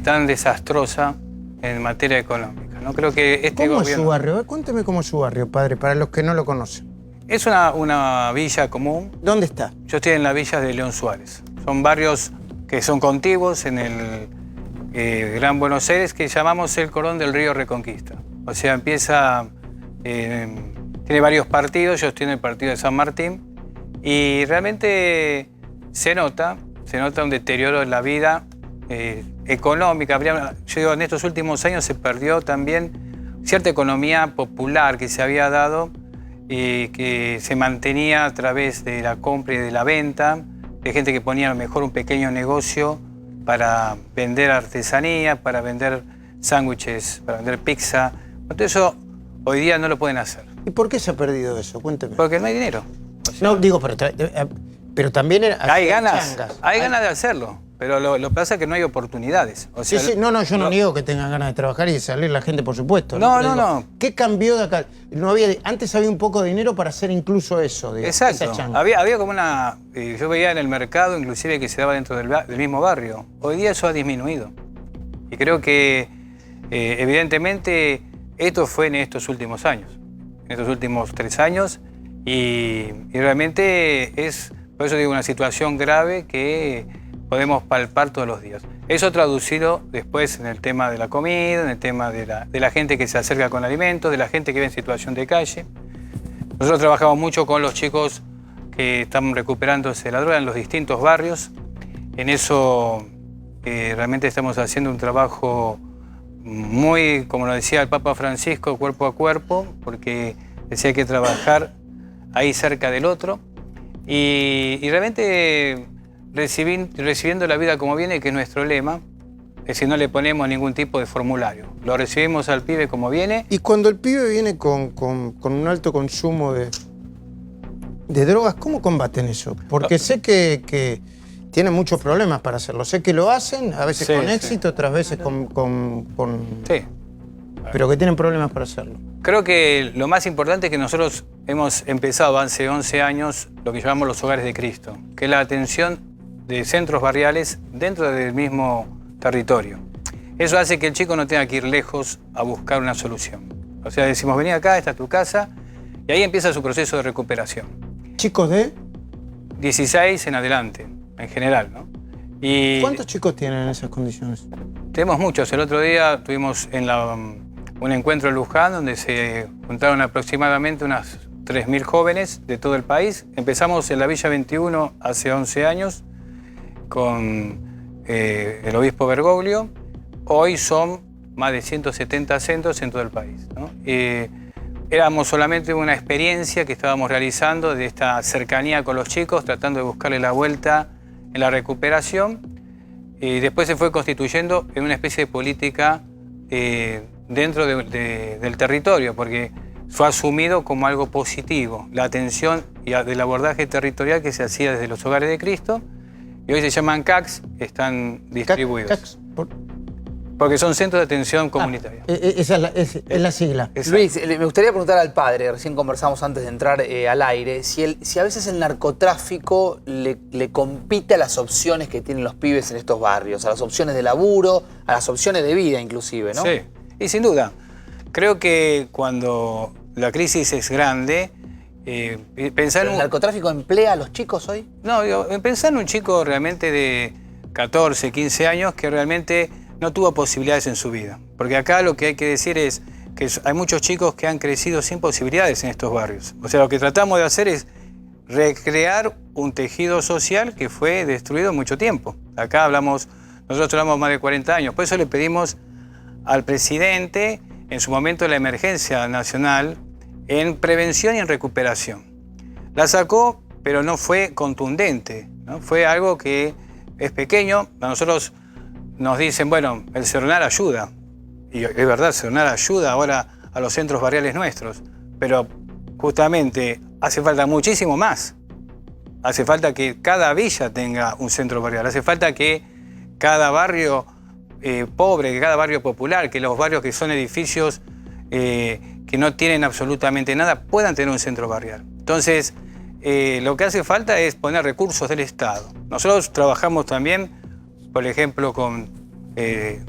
tan desastrosa en materia económica. No creo que este ¿Cómo gobierno... es su barrio? Cuénteme cómo es su barrio, padre, para los que no lo conocen. Es una villa común. ¿Dónde está? Yo estoy en la villa de León Suárez. Son barrios que son contiguos en el Gran Buenos Aires, que llamamos el Cordón del Río Reconquista. O sea, empieza... tiene varios partidos, yo estoy en el partido de San Martín, y realmente se nota un deterioro en la vida económica. Yo digo, en estos últimos años se perdió también cierta economía popular que se había dado y que se mantenía a través de la compra y de la venta, de gente que ponía a lo mejor un pequeño negocio para vender artesanía, para vender sándwiches, para vender pizza. Entonces eso hoy día no lo pueden hacer. ¿Y por qué se ha perdido eso? Cuénteme. Porque no hay dinero. O sea, No, digo, pero también... hay ganas de hacerlo, pero lo que pasa es que no hay oportunidades. O sea, sí, no, yo no niego que tengan ganas de trabajar y de salir la gente, por supuesto. No. ¿Qué cambió de acá? Antes había un poco de dinero para hacer incluso eso. Digamos, exacto. esa changa. Había como una... yo veía en el mercado, inclusive, que se daba dentro del mismo barrio. Hoy día eso ha disminuido. Y creo que, evidentemente, esto fue en estos últimos años. En estos últimos 3 años. Y realmente es, por eso digo, una situación grave que podemos palpar todos los días. Eso traducido después en el tema de la comida, en el tema de la gente que se acerca con alimentos, de la gente que vive en situación de calle. Nosotros trabajamos mucho con los chicos que están recuperándose de la droga en los distintos barrios. En eso realmente estamos haciendo un trabajo muy, como lo decía el Papa Francisco, cuerpo a cuerpo, porque decía que hay que trabajar ahí cerca del otro y realmente recibiendo la vida como viene, que es nuestro lema, es decir, no le ponemos ningún tipo de formulario, lo recibimos al pibe como viene. Y cuando el pibe viene con un alto consumo de drogas, ¿cómo combaten eso? Porque sé que tienen muchos problemas para hacerlo, sé que lo hacen, a veces con éxito, otras veces con... Sí. Pero que tienen problemas para hacerlo. Creo que lo más importante es que nosotros hemos empezado hace 11 años lo que llamamos los hogares de Cristo, que es la atención de centros barriales dentro del mismo territorio. Eso hace que el chico no tenga que ir lejos a buscar una solución. O sea, decimos, vení acá, esta es tu casa, y ahí empieza su proceso de recuperación. ¿Chicos de? 16 en adelante, en general, ¿no? Y ¿cuántos chicos tienen en esas condiciones? tenemos muchos. El otro día tuvimos un encuentro en Luján donde se juntaron aproximadamente unas 3.000 jóvenes de todo el país. Empezamos en la Villa 21 hace 11 años con el obispo Bergoglio. Hoy son más de 170 centros en todo el país, ¿no? Éramos solamente una experiencia que estábamos realizando de esta cercanía con los chicos, tratando de buscarle la vuelta en la recuperación. Y después se fue constituyendo en una especie de política dentro del territorio, porque fue asumido como algo positivo, la atención y del abordaje territorial que se hacía desde los hogares de Cristo, y hoy se llaman CACs, están distribuidos. CACs, porque son centros de atención comunitaria. Esa es la sigla. Exacto. Luis, me gustaría preguntar al padre, recién conversamos antes de entrar al aire, si a veces el narcotráfico le compite a las opciones que tienen los pibes en estos barrios, a las opciones de laburo, a las opciones de vida inclusive, ¿no? Sí, y sin duda. Creo que cuando la crisis es grande, pensar ¿El narcotráfico emplea a los chicos hoy? No, pensar en un chico realmente de 14, 15 años que realmente no tuvo posibilidades en su vida. Porque acá lo que hay que decir es que hay muchos chicos que han crecido sin posibilidades en estos barrios. O sea, lo que tratamos de hacer es recrear un tejido social que fue destruido mucho tiempo. Acá nosotros hablamos más de 40 años. Por eso le pedimos al presidente, en su momento, la emergencia nacional en prevención y en recuperación. La sacó, pero no fue contundente, ¿no? Fue algo que es pequeño. A nosotros nos dicen, bueno, el Seronar ayuda. Y es verdad, el Seronar ayuda ahora a los centros barriales nuestros. Pero justamente hace falta muchísimo más. Hace falta que cada villa tenga un centro barrial, hace falta que cada barrio pobre, que cada barrio popular, que los barrios que son edificios que no tienen absolutamente nada, puedan tener un centro barrial. Entonces, lo que hace falta es poner recursos del Estado. Nosotros trabajamos también, por ejemplo,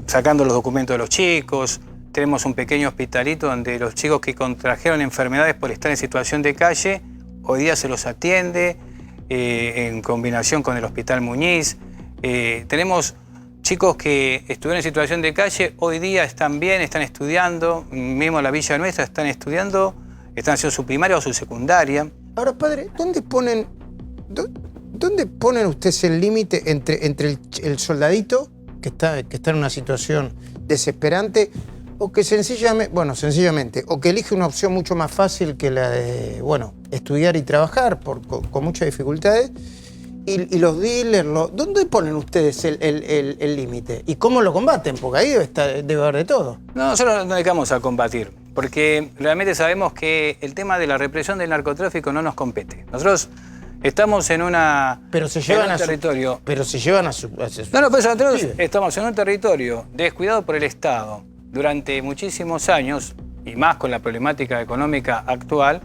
sacando los documentos de los chicos. Tenemos un pequeño hospitalito donde los chicos que contrajeron enfermedades por estar en situación de calle, hoy día se los atiende en combinación con el Hospital Muñiz. Tenemos chicos que estuvieron en situación de calle, hoy día están bien, están estudiando, mismo en la villa nuestra están estudiando, están haciendo su primaria o su secundaria. Ahora, padre, ¿dónde ponen ustedes el límite entre el soldadito que está en una situación desesperante o que sencillamente, o que elige una opción mucho más fácil que la de, estudiar y trabajar con muchas dificultades, y los dealers, ¿dónde ponen ustedes el límite? ¿Y cómo lo combaten? Porque ahí debe haber de todo. No, nosotros nos dedicamos a combatir, porque realmente sabemos que el tema de la represión del narcotráfico no nos compete. Nosotros estamos en un territorio... Pero se llevan a su... No, pues nosotros estamos en un territorio descuidado por el Estado durante muchísimos años, y más con la problemática económica actual,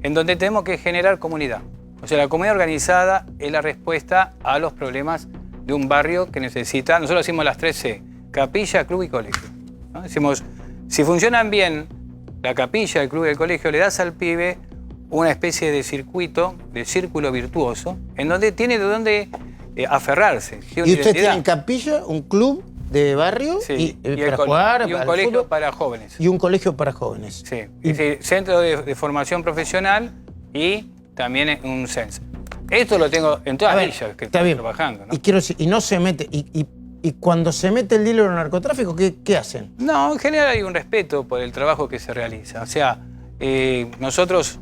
en donde tenemos que generar comunidad. O sea, la comunidad organizada es la respuesta a los problemas de un barrio que necesita... Nosotros decimos las 3C, capilla, club y colegio, ¿no? Decimos, si funcionan bien la capilla, el club y el colegio, le das al pibe una especie de circuito, de círculo virtuoso, en donde tiene de dónde aferrarse. ¿Y ustedes tienen capilla, un club de barrio para jugar, y un colegio para jóvenes? Y un colegio para jóvenes. Sí, centro de formación profesional y también un CENS. Esto lo tengo en todas las villas que estoy trabajando, ¿no? Y quiero decir, y no se mete, y cuando se mete el dealer en el narcotráfico, ¿qué hacen? No, en general hay un respeto por el trabajo que se realiza. O sea, nosotros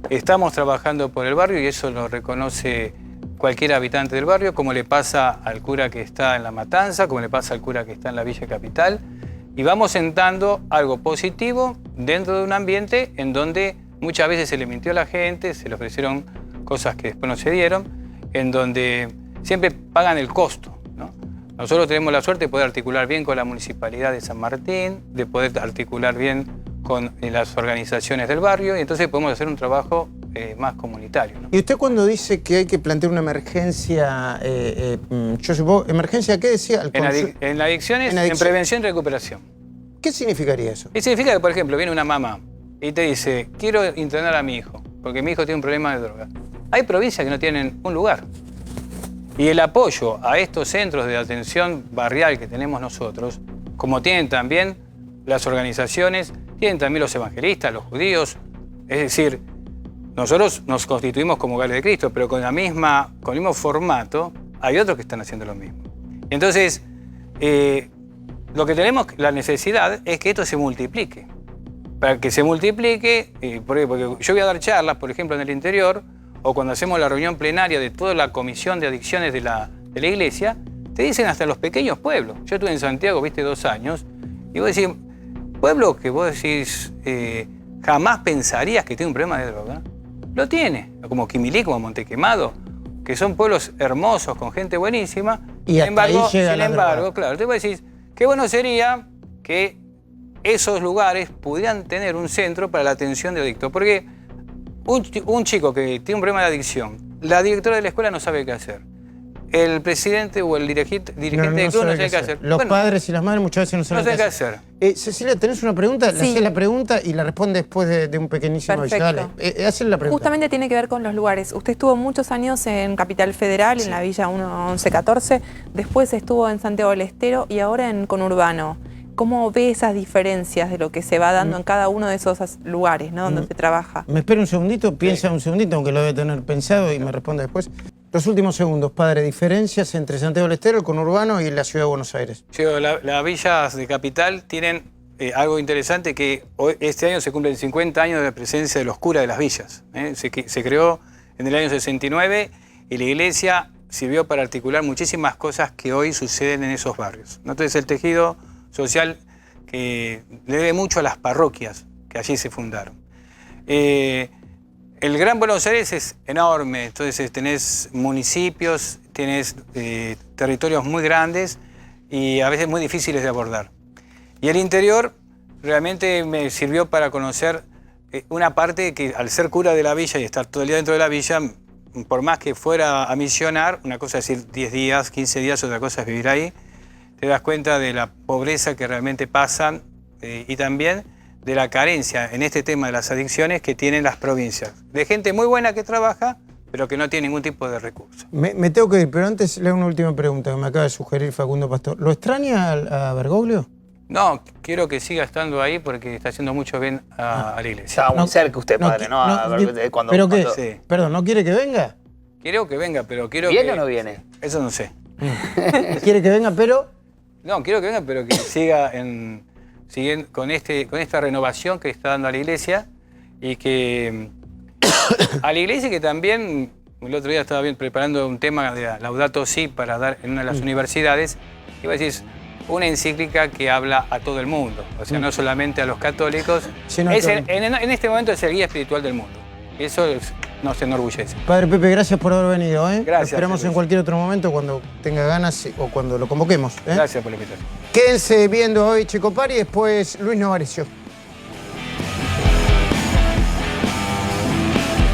estamos trabajando por el barrio y eso lo reconoce cualquier habitante del barrio, como le pasa al cura que está en La Matanza, como le pasa al cura que está en la Villa Capital, y vamos sentando algo positivo dentro de un ambiente en donde muchas veces se le mintió a la gente, se le ofrecieron cosas que después no se dieron, en donde siempre pagan el costo, ¿no? Nosotros tenemos la suerte de poder articular bien con la Municipalidad de San Martín, de poder articular bien con las organizaciones del barrio, y entonces podemos hacer un trabajo más comunitario, ¿no? Y usted cuando dice que hay que plantear una emergencia, yo supongo, ¿emergencia qué decía? En adicciones, en prevención y recuperación. ¿Qué significaría eso? Y significa que, por ejemplo, viene una mamá y te dice, quiero internar a mi hijo, porque mi hijo tiene un problema de droga. Hay provincias que no tienen un lugar. Y el apoyo a estos centros de atención barrial que tenemos nosotros, como tienen también las organizaciones, tienen también los evangelistas, los judíos, es decir, nosotros nos constituimos como Hogares de Cristo, pero con el mismo formato, hay otros que están haciendo lo mismo. Y entonces, lo que tenemos, la necesidad es que esto se multiplique. Para que se multiplique, porque yo voy a dar charlas, por ejemplo, en el interior, o cuando hacemos la reunión plenaria de toda la comisión de adicciones de la iglesia, te dicen hasta los pequeños pueblos. Yo estuve en Santiago, 2 años, y vos decís, pueblo que vos decís, jamás pensarías que tiene un problema de droga, lo tiene, como Quimilí, como Montequemado, que son pueblos hermosos, con gente buenísima. Y sin embargo, claro, te vos decís, qué bueno sería que esos lugares pudieran tener un centro para la atención de adictos. Porque un chico que tiene un problema de adicción, la directora de la escuela no sabe qué hacer. El presidente o el dirigente del club no sabe qué hacer. Los padres y las madres muchas veces no saben qué hacer. Cecilia, ¿tenés una pregunta? Sí. Le haces la pregunta y la responde después de un pequeñísimo aviso. Dale, hazle la pregunta. Justamente tiene que ver con los lugares. Usted estuvo muchos años en Capital Federal, en la Villa 1114, después estuvo en Santiago del Estero y ahora en Conurbano. ¿Cómo ve esas diferencias de lo que se va dando en cada uno de esos lugares, ¿no? Donde se trabaja? Me espera un segundito, piensa un segundito, aunque lo debe tener pensado y me responde después. Los últimos segundos, padre, diferencias entre Santiago del Estero, el conurbano y la ciudad de Buenos Aires. Sí, las villas de Capital tienen algo interesante, que este año se cumplen 50 años de la presencia de los curas de las villas. Se creó en el año 69 y la iglesia sirvió para articular muchísimas cosas que hoy suceden en esos barrios. Entonces el tejido social que le debe mucho a las parroquias que allí se fundaron. el Gran Buenos Aires es enorme, entonces tenés municipios, tenés territorios muy grandes y a veces muy difíciles de abordar. Y el interior realmente me sirvió para conocer una parte que al ser cura de la villa y estar todo el día dentro de la villa, por más que fuera a misionar, una cosa es ir 10 días, 15 días, otra cosa es vivir ahí, te das cuenta de la pobreza que realmente pasan y también de la carencia en este tema de las adicciones que tienen las provincias. De gente muy buena que trabaja, pero que no tiene ningún tipo de recurso. Me tengo que ir, pero antes le hago una última pregunta que me acaba de sugerir Facundo Pastor. ¿Lo extraña a Bergoglio? No, quiero que siga estando ahí porque está haciendo mucho bien a la iglesia. Estaba muy cerca usted, padre, ¿no? ¿Pero qué? Sí. Perdón, ¿no quiere que venga? Quiero que venga, pero quiero ¿Viene que... o no viene? Eso no sé. ¿Quiere que venga, pero...? No, quiero que venga, pero que siga con esta renovación que está dando a la iglesia y que a la iglesia que también, el otro día estaba preparando un tema de Laudato Si para dar en una de las universidades, iba a decir una encíclica que habla a todo el mundo, o sea, no solamente a los católicos. Sino en este momento es el guía espiritual del mundo. Eso nos enorgullece. Padre Pepe, gracias por haber venido. Gracias. Lo esperamos en cualquier otro momento cuando tenga ganas o cuando lo convoquemos. Gracias por la invitación. Quédense viendo hoy Checopar y después Luis Novarecio.